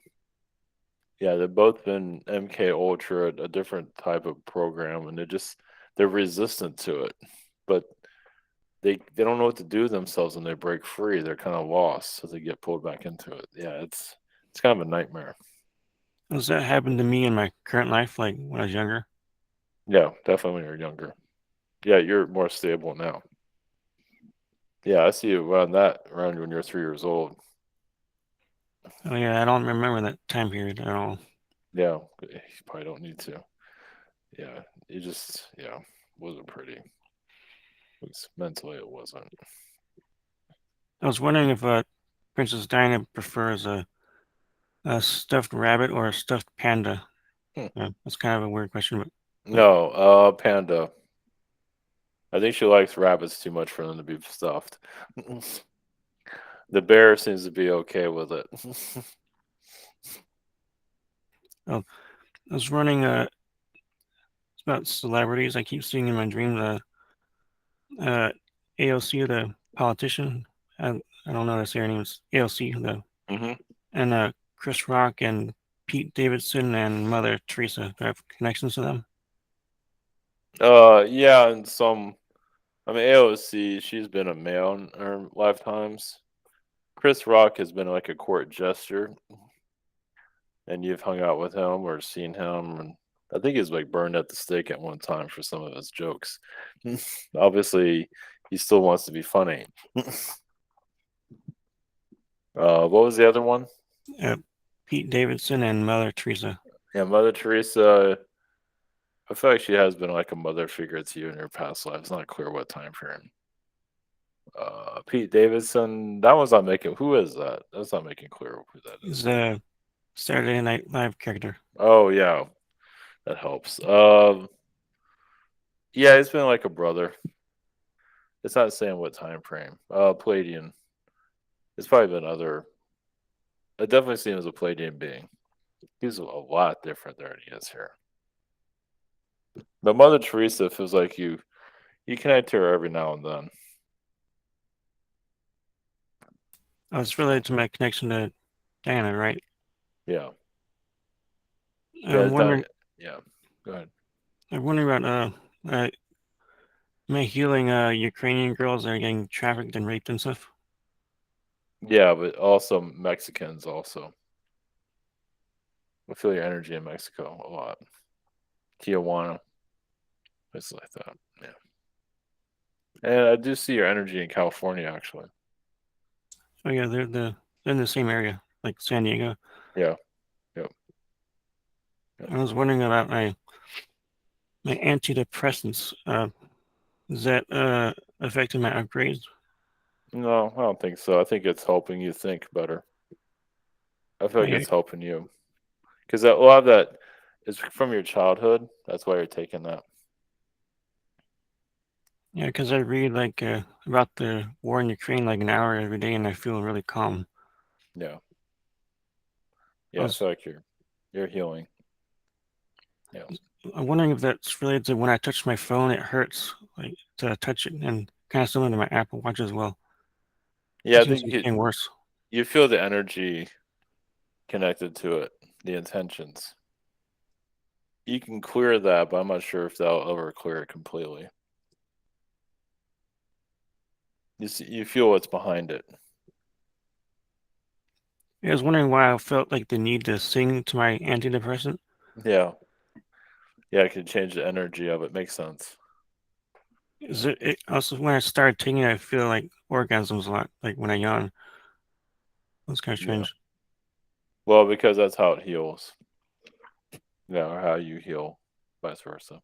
Yeah, they've both been MK Ultra, a different type of program, and they're resistant to it. But they don't know what to do themselves when they break free. They're kind of lost, so they get pulled back into it. Yeah, it's kind of a nightmare. Does that happen to me in my current life, like when I was younger? Yeah, definitely when you're younger. Yeah, you're more stable now. Yeah, I see you around when you're 3 years old. Oh yeah, I don't remember that time period at all. Yeah, you probably don't need to. Yeah, wasn't pretty. At least mentally, it wasn't. I was wondering if Princess Diana prefers a stuffed rabbit or a stuffed panda. Hmm. Yeah, that's kind of a weird question, but No, Panda. I think she likes rabbits too much for them to be stuffed. The bear seems to be okay with it. Oh, I was running. It's about celebrities. I keep seeing in my dreams. AOC, the politician. I don't know how to say her name. It's AOC, hmm and Chris Rock and Pete Davidson and Mother Teresa. Do I have connections to them? Yeah, and some. I mean, AOC, she's been a male in her lifetimes. Chris Rock has been like a court jester, and you've hung out with him or seen him, and I think he's like burned at the stake at one time for some of his jokes. Obviously, he still wants to be funny. What was the other one? Pete Davidson and Mother Teresa. Yeah, Mother Teresa. I feel like she has been like a mother figure to you in your past life. It's not clear what time frame. Pete Davidson. That one's not making. Who is that? That's not making clear who that is. He's a Saturday Night Live character. Oh yeah, that helps. Yeah, it's been like a brother. It's not saying what time frame. Palladian. It's probably been other. It definitely seems a Palladian being. He's a lot different than he is here. But Mother Teresa feels like you connect to her every now and then. Oh, it's related to my connection to Diana, right? Yeah. I'm wondering. Yeah. Go ahead. I'm wondering about am I healing Ukrainian girls that are getting trafficked and raped and stuff? Yeah, but also Mexicans also. I feel your energy in Mexico a lot. Tijuana. Places like that. Yeah. And I do see your energy in California actually. Oh yeah, they're in the same area, like San Diego. Yeah. Yep. I was wondering about my antidepressants. Is that affecting my upgrades? No, I don't think so. I think it's helping you think better. I feel like Yeah, it's helping you. Because a lot of that is from your childhood. That's why you're taking that. yeah, because I read like about the war in Ukraine like an hour every day, and I feel really calm. Yeah. I Yeah, I was feel like you're healing. Yeah. I'm wondering if that's related to when I touch my phone, it hurts like to touch it, and kind of similar to my Apple Watch as well. Yeah, It I seems think to be getting worse. you feel the energy connected to it, the intentions. You can clear that, but I'm not sure if that'll ever clear it completely. You feel what's behind it. I was wondering why I felt like the need to sing to my antidepressant. Yeah. Yeah, it can change the energy of it. Makes sense. Is it also when I started taking it, I feel like orgasms a lot, like when I yawn. That's kind of Yeah. strange. Well, because that's how it heals. Yeah, or how you heal, vice versa.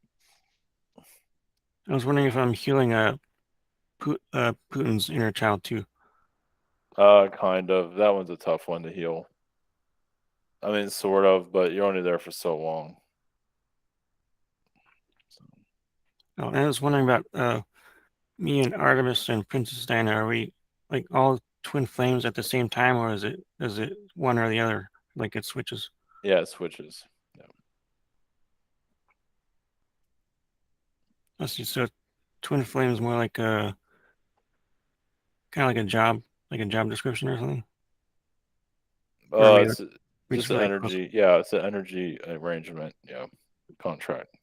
I was wondering if I'm healing Putin's inner child too. Kind of. That one's a tough one to heal. I mean, sort of, but you're only there for so long. Oh, and I was wondering about me and Artemis and Princess Diana. Are we like all twin flames at the same time, or is it one or the other? Like it switches. Yeah, it switches. Yeah. Let's see. So twin flame is more like a kind of like a job description or something. Or are It's just an like energy. Yeah, it's an energy arrangement. Yeah, contract.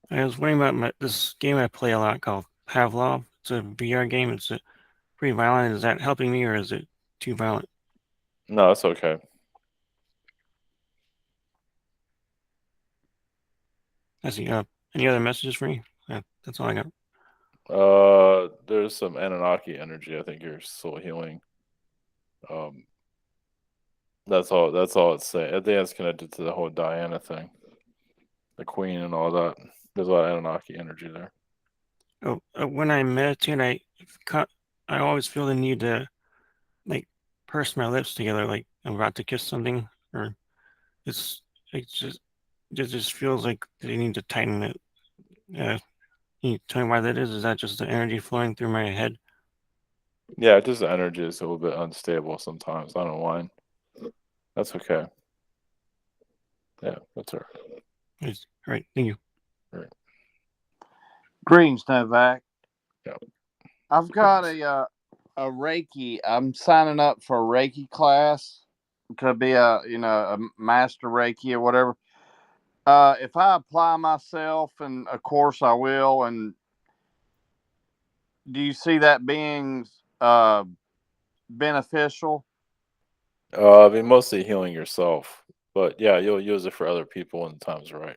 I was wondering about this game I play a lot called Pavlov. It's a VR game. It's pretty violent. Is that helping me, or is it too violent? No, that's okay. I see. Any other messages for me? That's all I got. There's some Anunnaki energy. I think you're still healing. Um, that's all. That's all it's saying. I think it's connected to the whole Diana thing, the Queen, and all that. There's a lot of Anunnaki energy there. Oh, when I meditate, I always feel the need to like purse my lips together, like I'm about to kiss something, or it's it just feels like they need to tighten it. Can you tell me why that is? Is that just the energy flowing through my head? Yeah, just the energy is a little bit unstable sometimes. I don't know why. That's okay. Yeah, that's all right. Yes. All right. Thank you. All right. Greetings, Novak. Yeah. I've got a Reiki. I'm signing up for a Reiki class to be a master Reiki or whatever. If I apply myself, and of course I will, and do you see that being beneficial? I mean, mostly healing yourself, but yeah, you'll use it for other people when the time's right.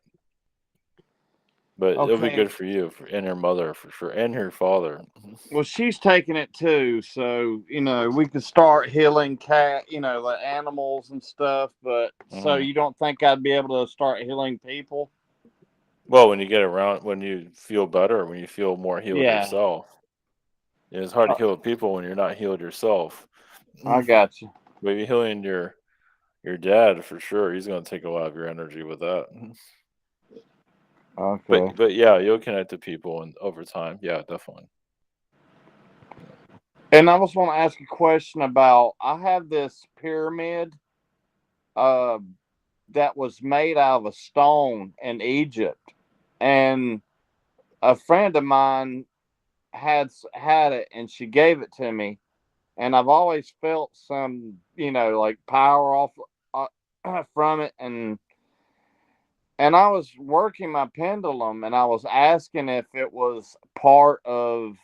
But it'll be Okay. good for you and your mother for sure, and your father. Well, she's taking it too, so we could start healing the animals and stuff. But so you don't think I'd be able to start healing people? Well, when you get around, when you feel better, when you feel more healed Yeah, yourself, it's hard to heal people when you're not healed yourself. I got you. But you're healing your dad for sure. He's going to take a lot of your energy with that. Okay. But yeah, you'll connect to people and over time. Yeah, definitely. And I just want to ask a question about. I have this pyramid, uh, that was made out of a stone in Egypt, and a friend of mine had it, and she gave it to me, and I've always felt some, like power off from it, and I was working my pendulum, and I was asking if it was part of,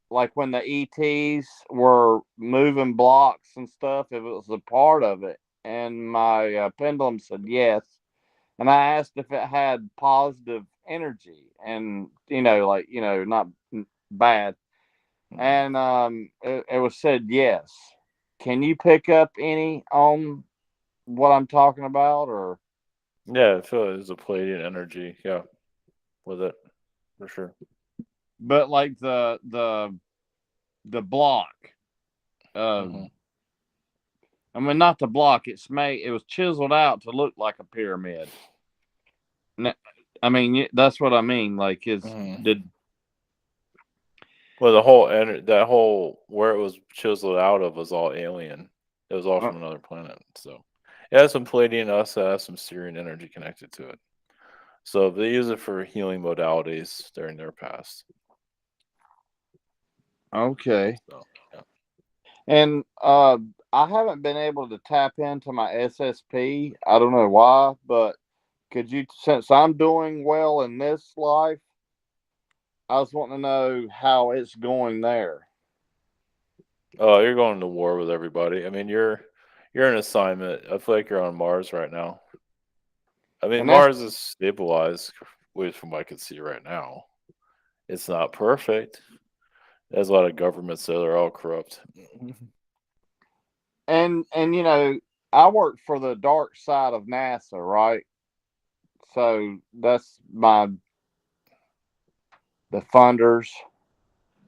like, when the ETs were moving blocks and stuff, if it was a part of it, and my pendulum said yes, and I asked if it had positive energy, and not bad, and it was said yes. Can you pick up any on what I'm talking about, or? Yeah, I feel there's a Palladian energy. Yeah, with it for sure. But like the block, uh, I mean, not the block. It was chiseled out to look like a pyramid. I mean, that's what I mean. Like, did Well, the whole that whole where it was chiseled out of was all alien. It was all from another planet. So it has some Palladian, also has some Syrian energy connected to it. So they use it for healing modalities during their past. okay? So yeah. And I haven't been able to tap into my SSP. I don't know why, but could you, since I'm doing well in this life, I was wanting to know how it's going there. Oh, you're going to war with everybody. I mean, you're an assignment. I feel like you're on Mars right now. I mean, And that's Mars is stabilized, from what I can see right now. It's not perfect. There's a lot of governments that are all corrupt. and I work for the dark side of NASA, right? So that's the funders.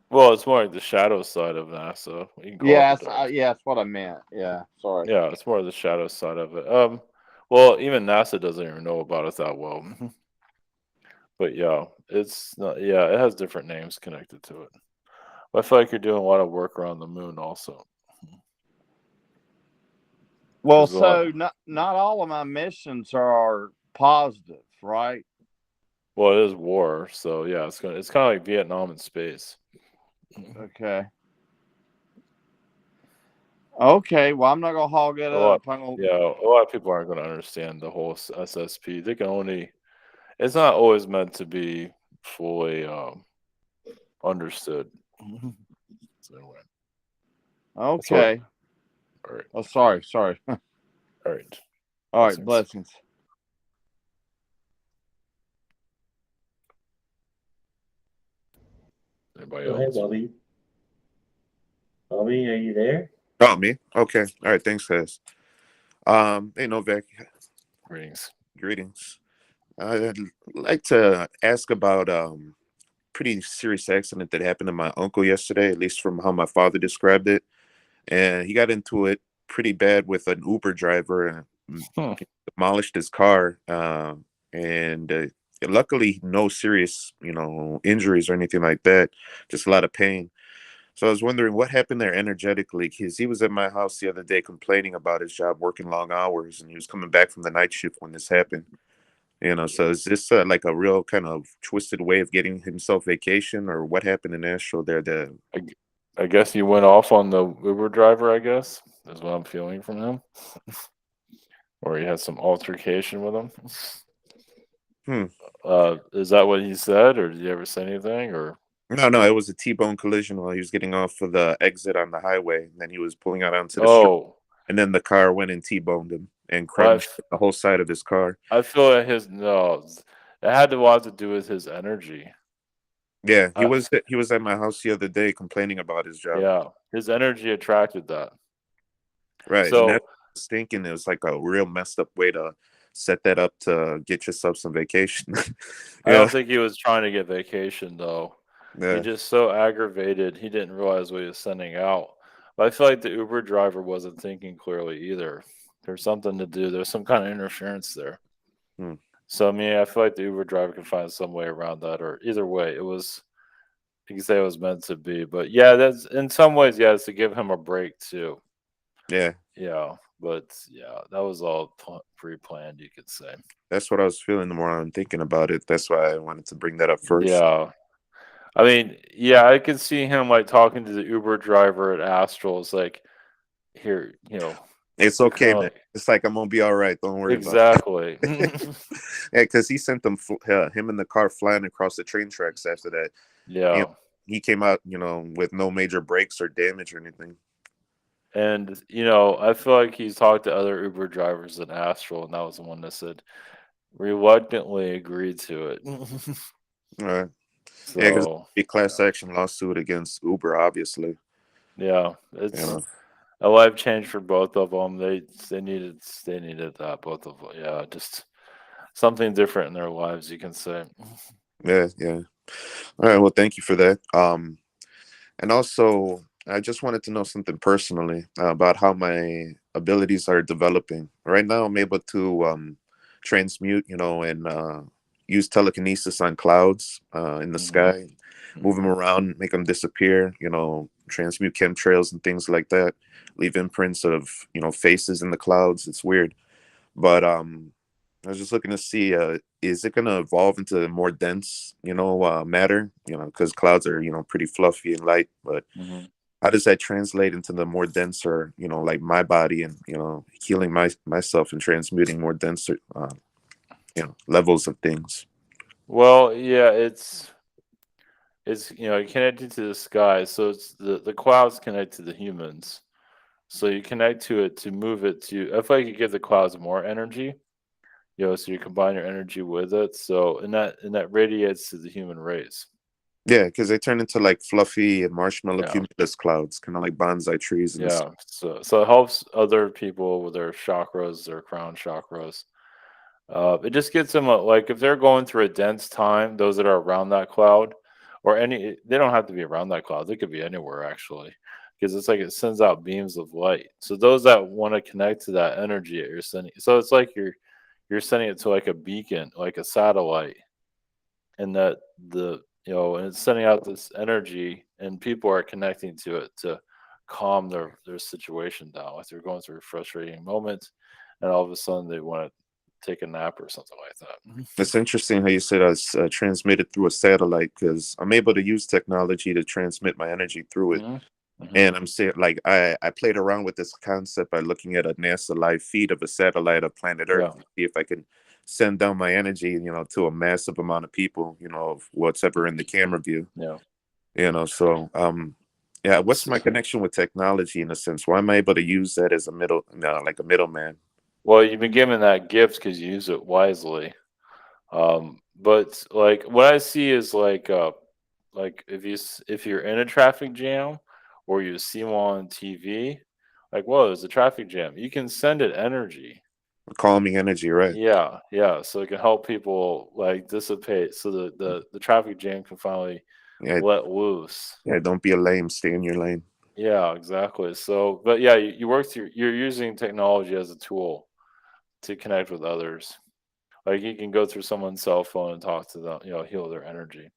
Well, it's more like the shadow side of NASA. You can call it Yeah, the dark. that's what I meant. Yeah, sorry. Yeah, it's more the shadow side of it. Well, even NASA doesn't even know about it that well. But yeah, it's not. Yeah, it has different names connected to it. But I feel like you're doing a lot of work around the moon also. Well, There's a lot. so not all of my missions are positive, right? Well, it is war, so yeah, it's kind of like Vietnam in space. Okay. Okay. Well, I'm not gonna hog it A lot, up. yeah, a lot of people aren't going to understand the whole SSP. They can only. It's not always meant to be fully understood. So anyway, that's what. Okay. All right, Oh, sorry. all right. All right. Blessings. Blessings. Anybody Go ahead, else? Bobby. Bobby, are you there? Oh, me? Okay. All right. Thanks, guys. Hey, Novak. Greetings. Greetings. I'd like to ask about pretty serious accident that happened to my uncle yesterday, at least from how my father described it. And he got into it pretty bad with an Uber driver. And Hmm. the demolished his car, and luckily no serious, injuries or anything like that. Just a lot of pain. So I was wondering what happened there energetically, because he was at my house the other day complaining about his job, working long hours, and he was coming back from the night shift when this happened. So is this like a real kind of twisted way of getting himself vacation, or what happened in Nashville there? I guess he went off on the Uber driver, I guess. That's what I'm feeling from him. Or he had some altercation with him. Hmm. Is that what he said, or did he ever say anything? Or No, it was a T-bone collision while he was getting off of the exit on the highway, and then he was pulling out onto the street, oh, and then the car went and T-boned him and well, crushed the whole side of his car. I feel like it had a lot to do with his energy. Yeah, he Uh, was at my house the other day complaining about his job. yeah, his energy attracted that. Right, and So that's thinking it was like a real messed up way to set that up to get yourself some vacation. I don't Yeah, think he was trying to get vacation though. He yeah, just so aggravated, he didn't realize what he was sending out. But I feel like the Uber driver wasn't thinking clearly either. There's something to do. There's some kind of interference there. hmm, So I mean, I feel like the Uber driver can find some way around that, or either way, you can say it was meant to be. But yeah, that's in some ways, yeah, it's to give him a break too. yeah. Yeah, but yeah, that was all pre-planned, you could say. That's what I was feeling the more I'm thinking about it. That's why I wanted to bring that up first. Yeah, I mean, yeah, I could see him like talking to the Uber driver at Astral. It's like, here, It's they're kind okay, of man. like, It's like I'm gonna be all right. Don't worry about exactly. it. Yeah, because he sent him in the car flying across the train tracks after that. You know, Yeah. he came out, with no major breaks or damage or anything. And, I feel like he's talked to other Uber drivers at Astral, and that was the one that said reluctantly agreed to it. All right. Yeah, because So, a class yeah. action lawsuit against Uber, obviously. Yeah, You it's know. a life change for both of them. They needed that, both of them. Yeah, just something different in their lives, you can say. Yeah, yeah. All right. Well, thank you for that. And also, I just wanted to know something personally about how my abilities are developing. Right now, I'm able to transmute, and use telekinesis on clouds in the Mhm, sky, move them around, make them disappear, transmute chemtrails and things like that, leave imprints of, faces in the clouds. It's weird. But I was just looking to see, is it going to evolve into more dense, matter? Because clouds are, pretty fluffy and light. But mhm. how does that translate into the more denser, like my body, and healing myself and transmuting more denser, levels of things? Well, yeah, it's connected to the sky, so it's the clouds connect to the humans. So you connect to it to move it to. I feel like you give the clouds more energy. So you combine your energy with it. So and that radiates to the human race. Yeah, because they turn into like fluffy and marshmallow Yeah, cumulus clouds, kind of like bonsai trees in the sky. yeah. So it helps other people with their chakras, their crown chakras. It just gets them like if they're going through a dense time, those that are around that cloud, or they don't have to be around that cloud. They could be anywhere actually, because it's like it sends out beams of light. So those that want to connect to that energy that you're sending, so it's like you're sending it to like a beacon, like a satellite, and that and it's sending out this energy, and people are connecting to it to calm their situation down. Like they're going through a frustrating moment, and all of a sudden they want to take a nap or something like that. It's interesting how you said I was transmitted through a satellite, because I'm able to use technology to transmit my energy through it. Hmm. Hmm. And I'm saying, like, I played around with this concept by looking at a NASA live feed of a satellite of planet Earth Yeah, to see if I can send down my energy, to a massive amount of people, of what's ever in the camera view, yeah. So, yeah, what's S- my connection with technology in a sense? Why am I able to use that as a like a middleman? Well, you've been given that gift because you use it wisely. But like what I see is like if you're in a traffic jam or you see one on TV, like whoa, there's a traffic jam. You can send it energy. Calming energy, right? Yeah, yeah. So it can help people like dissipate so the traffic jam can finally Yeah, let loose. yeah. Don't be a lame. Stay in your lane. Yeah, exactly. So, but yeah, you work through, you're using technology as a tool to connect with others. Like you can go through someone's cell phone and talk to them, heal their energy.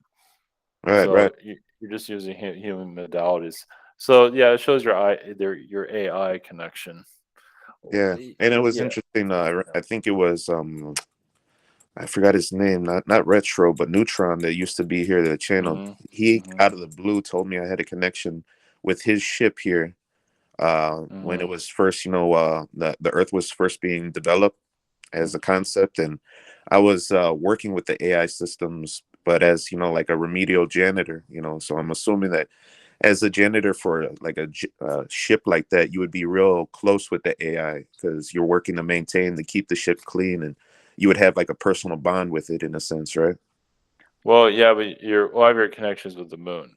Right, So right. you're just using human modalities. So yeah, it shows your AI connection. Yeah, and it was Yeah. interesting. I think it was I forgot his name, not Retro, but Neutron that used to be here, the channel. Hmm. He Hmm. out of the blue told me I had a connection with his ship here when it Hmm. was first, the Earth was first being developed as a concept, and I was working with the AI systems, but as like a remedial janitor. So I'm assuming that as a janitor for like a ship like that, you would be real close with the AI because you're working to maintain to keep the ship clean, and you would have like a personal bond with it in a sense, right? Well, yeah, but a lot of your connections with the moon.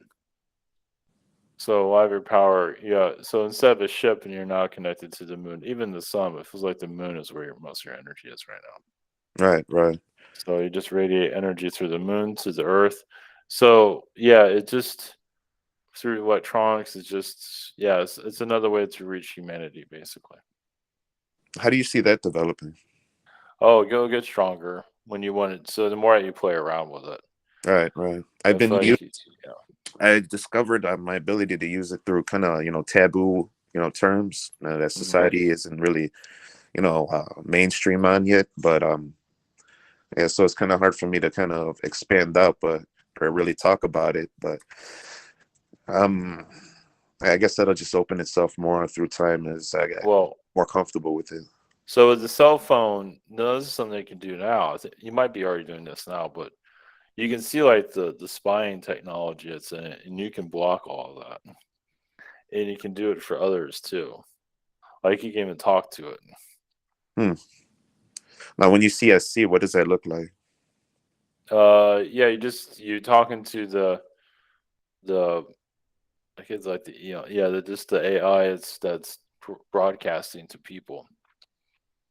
So a lot of your power, yeah. So instead of a ship and you're now connected to the moon, even the sun, it feels like the moon is where most of your energy is right now. Right, right. So you just radiate energy through the moon to the earth. So yeah, it just through electronics is just it's another way to reach humanity basically. How do you see that developing? Oh, it'll get stronger when you want it. So the more you play around with it, Right, right. I've it's been like I discovered my ability to use it through kind of taboo terms that mhm. society isn't really mainstream on yet, but yeah, so it's kind of hard for me to kind of expand out, but or really talk about it. But um, I guess that'll just open itself more through time as I get Well, more comfortable with it. so with the cell phone, no, this is something you can do now. You might be already doing this now, but you can see like the spying technology that's in it, and you can block all of that, and you can do it for others too. Like you can even talk to it. Hmm. Now, when you see SC, what does that look like? Yeah, you talking to the I think it's like just the AI that's broadcasting to people.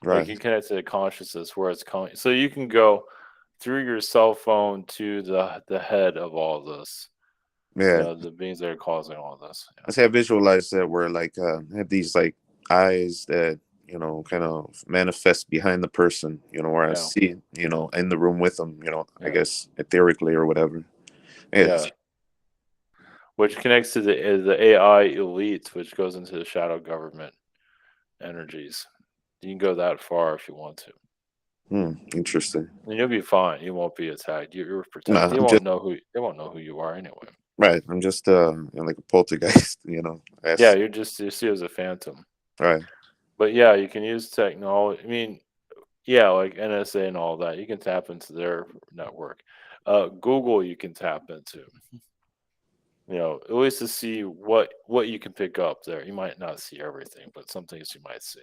Like you Right. connect to the consciousness where it's coming. So you can go through your cell phone to the head of all this. Yeah. The beings that are causing all this. I say I visualize that where like have these like eyes that kind of manifest behind the person, where I Yeah. see in the room with them, I Yeah. guess etherically or whatever. Yeah. Yes. Which connects to the AI elite, which goes into the shadow government energies. You can go that far if you want to. Interesting. And you'll be fine. You won't be attacked. You're No, protected. I'm just They won't know who you are anyway. right. I'm just like a poltergeist, Yeah, That's you see it as a phantom. right. But yeah, you can use technology. I mean, yeah, like NSA and all that. You can tap into their network. Google, you can tap into. At least to see what you can pick up there. You might not see everything, but some things you might see.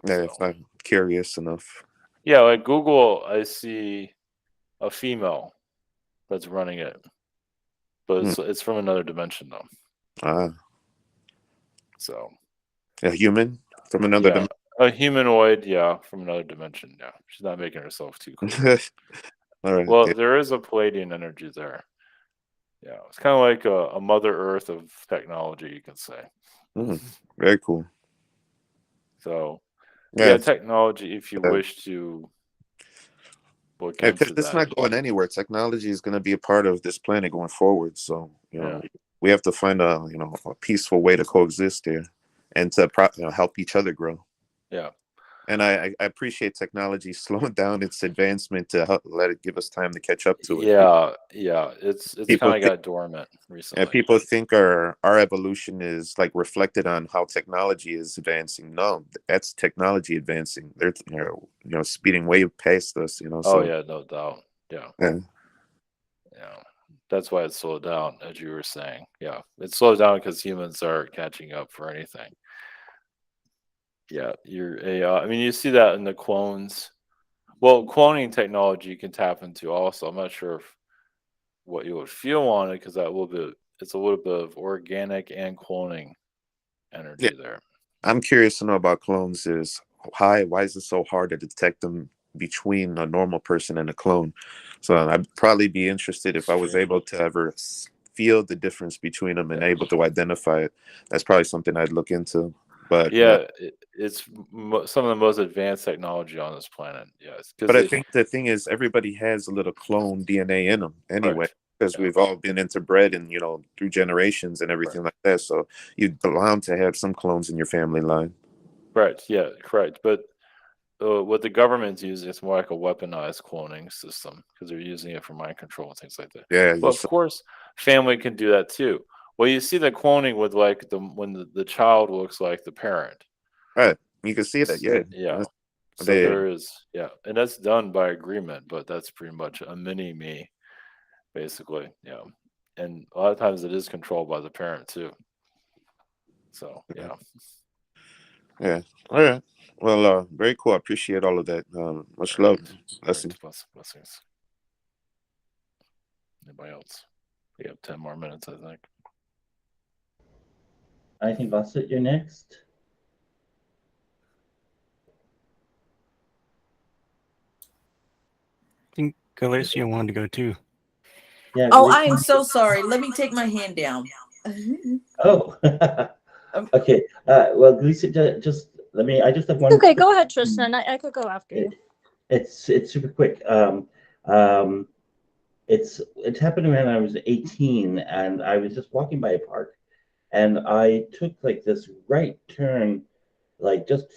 Yeah, So if I'm curious enough. yeah, like Google, I see a female that's running it, but Hmm. it's from another dimension though. Ah, So a human from another yeah, a humanoid, yeah, from another dimension. Yeah, she's not making herself too clear. dimension. All right. Well, Yeah. there is a Palladian energy there. Yeah, it's kind of like a Mother Earth of technology, you can say. Hmm. Very cool. So, Yeah. yeah, technology. If you wish to look Yeah, because into it's that, not going anywhere. Technology is going to be a part of this planet going forward. So, yeah, we have to find a peaceful way to coexist here and to help each other grow. yeah, And I appreciate technology slowing down its advancement to help, let it give us time to catch up to it. yeah. It's People kind of think, got dormant yeah, recently. people think our evolution is like reflected on how technology is advancing. No, that's technology advancing. They're speeding way past us. Oh So yeah, no doubt. Yeah, yeah, yeah. That's why it slowed down, as you were saying. Yeah, it slowed down because humans are catching up for anything. Yeah, your AI. I mean, you see that in the clones. Well, cloning technology you can tap into also. I'm not sure if what you would feel on it because it's a little bit of organic and cloning yeah. energy there. I'm curious to know about clones. Is why is it so hard to detect them between a normal person and a clone? So I'd probably be interested if I was able to ever feel the difference between them and Yeah. able to identify it. That's probably something I'd look into. But Yeah, it's some of the most advanced technology on this planet. Yes, because but I think the thing is, everybody has a little clone DNA in them anyway, right, because yeah, we've all been interbred and through generations and right, everything like that. So you're bound to have some clones in your family line. right, yeah, correct. But what the government's using is more like a weaponized cloning system because they're using it for mind control and things like that. Yeah, But of course, family can do that too. Well, you see the cloning with like when the child looks like the parent. right. You can see that. Yeah, Yeah. So they there is, yeah, and that's done by agreement, but that's pretty much a mini me, basically. Yeah, and a lot of times it is controlled by the parent too. So yeah. yeah. All right. Well, very cool. I appreciate all of that. Much love. Blessings. Blessings. Anybody else? We have 10 more minutes, I think. I think Vasset, you're next. I think Galicia wanted to go too. Yeah. Oh, Galicia. I am so sorry. Let me take my hand down. Oh. Okay. Well, Galicia, just let me. I just have one. Okay, go ahead, Tristan. I could go after you. It's super quick. It happened when I was 18, and I was just walking by a park, and I took like this right turn, like just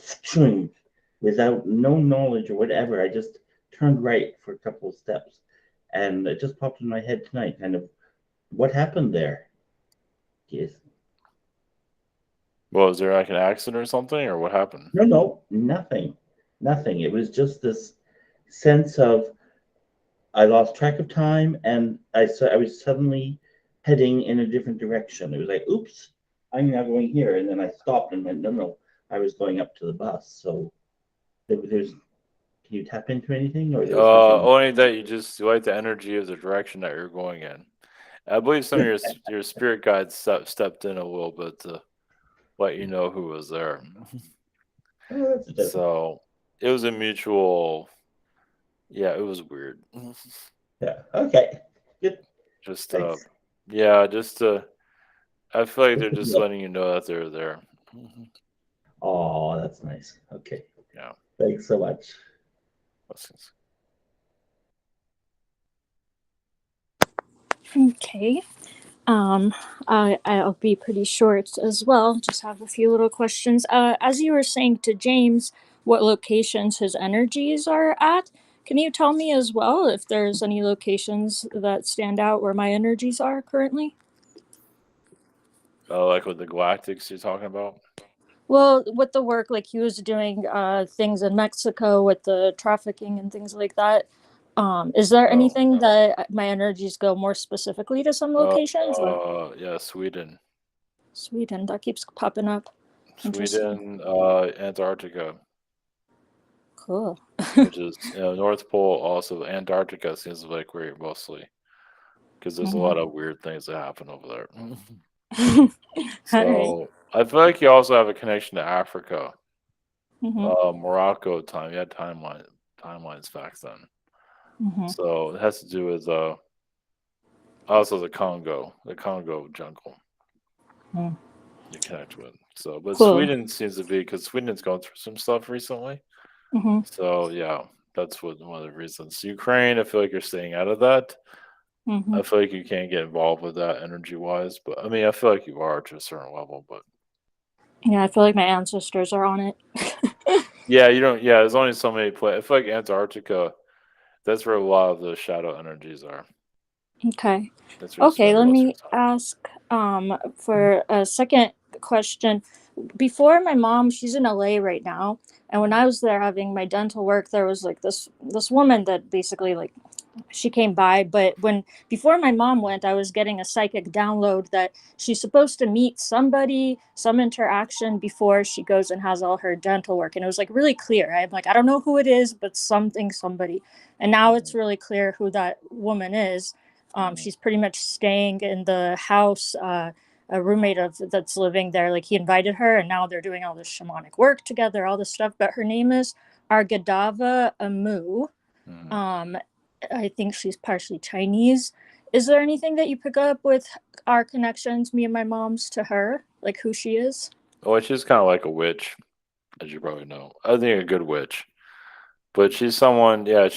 without no knowledge or whatever. I just turned right for a couple of steps, and it just popped in my head tonight. Kind of, what happened there? Yes. Well, is there like an accident or something, or what happened? No, nothing. It was just this sense of I lost track of time, and I was suddenly heading in a different direction. It was like, oops, I'm now going here, and then I stopped and went, no, I was going up to the bus. So there's, can you tap into anything, or there's nothing? Only that you like the energy of the direction that you're going in. I believe some of your spirit guides stepped in a little bit to let you know who was there. Oh, that's So it was a mutual. Yeah, it was weird. Yeah. Okay. Good. Just Thanks. yeah, just I feel like they're just letting you know that they're there. Oh, that's nice. Okay. Yeah. Thanks so much. Blessings. Okay. I'll be pretty short as well. Just have a few little questions. As you were saying to James, what locations his energies are at, can you tell me as well if there's any locations that stand out where my energies are currently? Oh, like with the galactics you're talking about? Well, with the work, like he was doing things in Mexico with the trafficking and things like that. Is there Oh. anything that my energies go more specifically to some locations? Yeah, Sweden. Sweden, that keeps popping up. Sweden, Antarctica, Cool. which is North Pole. Also, Antarctica seems like where you're mostly, because there's a lot of weird things that happen over there. So I feel like you also have a connection to Africa, Morocco time. You had timelines back then. So it has to do with also the Congo jungle. You connect with. So, but Cool. Sweden seems to be because Sweden's gone through some stuff recently. So yeah, that's one of the reasons. Ukraine, I feel like you're staying out of that. I feel like you can't get involved with that energy wise, but I mean, I feel like you are to a certain level. But yeah, I feel like my ancestors are on it. yeah, you don't. Yeah, there's only so many places. I feel like Antarctica. That's where a lot of the shadow energies are. Okay. That's where you Okay, spend let most of me your time. ask for a second question. Before my mom, she's in LA right now, and when I was there having my dental work, there was like this woman that basically like she came by, but before my mom went, I was getting a psychic download that she's supposed to meet somebody, some interaction before she goes and has all her dental work, and it was like really clear. I'm like, I don't know who it is, but somebody, and now it's really clear who that woman is. She's pretty much staying in the house. A roommate of that's living there, like he invited her, and now they're doing all this shamanic work together, all this stuff. But her name is Argadava Amu. I think she's partially Chinese. Is there anything that you pick up with our connections, me and my mom's, to her, like who she is? Well, she's kind of like a witch, as you probably know. I think a good witch, but she's someone. Yeah,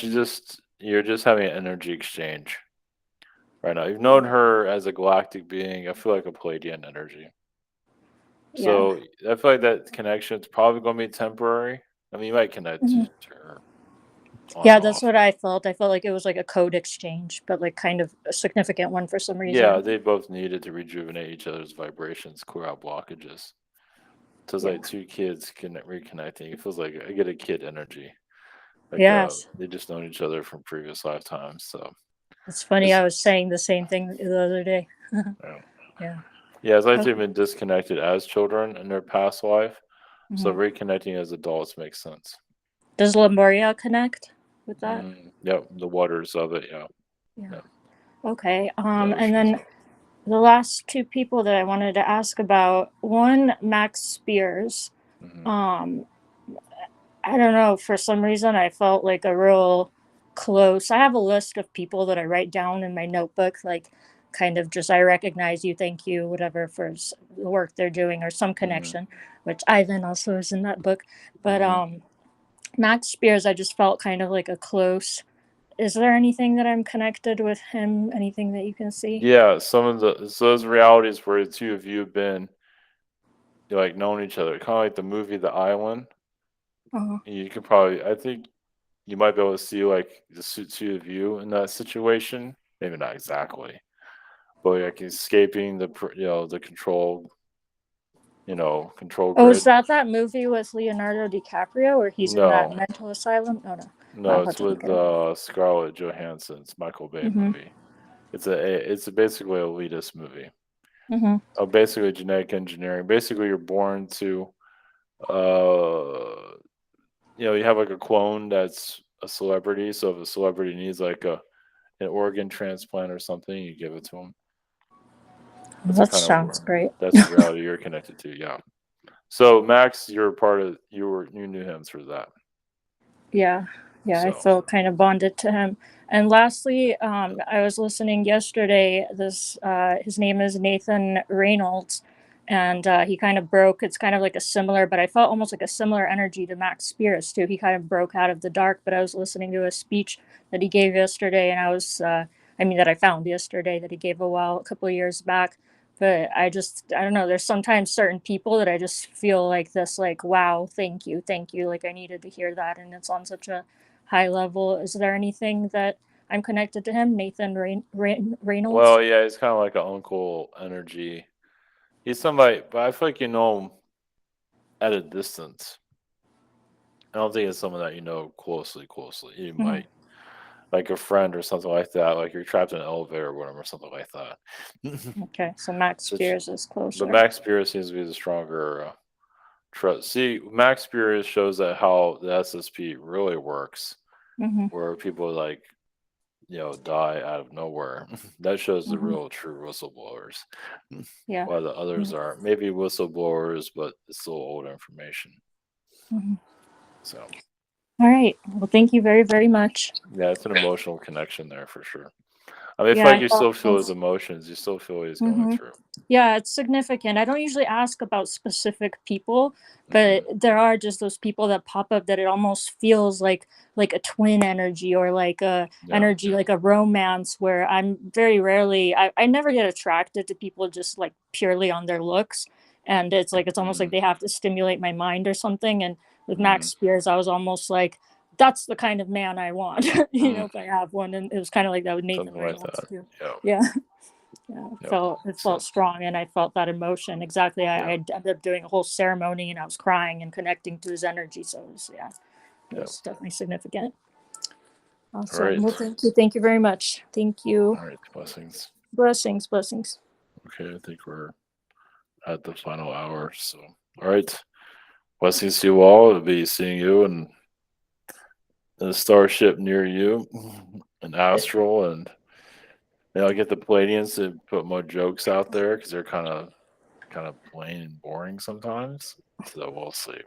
you're just having an energy exchange right now. You've known her as a galactic being. I feel like a Palladian energy. Yeah. So I feel like that connection's probably going to be temporary. I mean, you might connect Hmm. to her on Yeah, and that's off. what I felt. I felt like it was like a code exchange, but like kind of a significant one for some Yeah, reason. they both needed to rejuvenate each other's vibrations, clear out blockages. So it's Yeah. like two kids reconnecting. It feels like I get a kid energy. Like Yes. they just known each other from previous lifetimes. So It's funny. it's I was saying the same thing the other day. yeah. Yeah. Yeah, it's like they've Okay. been disconnected as children in their past life. So Hmm. reconnecting as adults makes sense. Does Lemuria connect with that? Yep, the waters of it. Yeah, Yeah. yeah, Okay. the And oceans then of it. the last two people that I wanted to ask about, one, Max Spears. Hmm. Um, I don't know, for some reason I felt like a real close. I have a list of people that I write down in my notebook, like kind of just I recognize you, thank you, whatever for the work they're doing or some Hmm. connection, which Ivan also is in that book. But Hmm. Max Spears, I just felt kind of like a close. Is there anything that I'm connected with him? Anything that you can see? Yeah, those realities where the two of you have been like known each other, kind of like the movie The Island. Uh-huh. You could probably, I think, you might be able to see like the two of you in that situation. Maybe not exactly, but like escaping the control Oh, is grid. that movie with Leonardo DiCaprio where he's in that No, mental asylum? Oh no, no, I'll have it's to look with it up. Scarlett Johansson. It's Michael Bay Mm-hmm. movie. It's basically a elitist movie. Mm-hmm. Basically genetic engineering. Basically, you're born to uh you have like a clone that's a celebrity. So if a celebrity needs like an organ transplant or something, you give it to them. That's a That kind of sounds great. that's the reality you're connected to. Yeah. So Max, you're part of you knew him through that. Yeah, yeah, I So felt kind of bonded to him. And lastly, I was listening yesterday. His name is Nathan Reynolds, and he kind of broke. It's kind of like a similar, but I felt almost like a similar energy to Max Spears too. He kind of broke out of the dark. But I was listening to a speech that he gave yesterday, and I mean, that I found yesterday that he gave a couple of years back. But I don't know. There's sometimes certain people that I just feel like this, like, wow, thank you. Like I needed to hear that, and it's on such a high level. Is there anything that I'm connected to him, Nathan Reynolds? well, yeah, he's kind of like an uncle energy. He's somebody, but I feel like you know him at a distance. I don't think it's someone that you know closely. You Hmm. might like a friend or something like that. Like you're trapped in an elevator or whatever, something like that. Okay, so Max Such, Spears is but closer. Max Spears seems to be the stronger trust. See, Max Spears shows that how the SSP really works, Hmm. where people like die out of nowhere. That shows the Hmm. real true whistleblowers. Yeah. While the others are maybe whistleblowers, but it's still old information. Hmm. So All right. Well, thank you very, very much. yeah, it's an emotional connection there for sure. I mean, I Yeah, feel like I you thought still feel his this. emotions. You still feel what he's going Hmm. through. Yeah, it's significant. I don't usually ask about specific people, Hmm. but there are just those people that pop up that it almost feels like a twin energy or like a Yeah. energy like a romance where I'm very rarely I never get attracted to people just like purely on their looks. And it's like it's almost like Hmm. they have to stimulate my mind or something. And with Hmm. Max Spears, I was almost like, that's the kind of man I want, Hmm. if I have one. And it was kind of like that with Nathan Something like Reynolds that. too. Yeah. Yeah. Yeah, Yep. it Makes felt sense. strong, and I felt that emotion exactly. I Yeah. ended up doing a whole ceremony, and I was crying and connecting to his energy. So it Yep. was definitely significant. All Awesome. Well, right. thank you very much. Thank you. All right. Blessings. Blessings, blessings. Okay. I think we're at the final hour. So, all right. Blessings to you all. I'll be seeing you in a starship near you, an astral, and I'll get the Palladians to put more jokes out there because they're kind of plain and boring sometimes. So we'll see.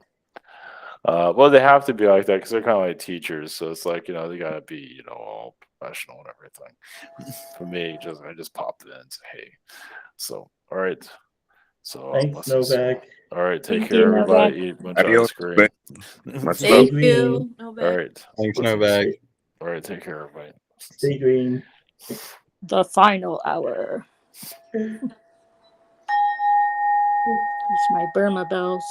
Well, they have to be like that because they're kind of like teachers. So it's like they gotta be all professional and everything. For me, I just popped in and say hey. So all right, So Thanks, blessings. Novak. All right, take Thank care, you, everybody. Novak. Eat much ice Adios. cream. Much Stay love. Thank green. you, All Novak. right. Thanks, Blessings. Novak. All right, take care, everybody. Stay green. The final hour. It's my Burma bells.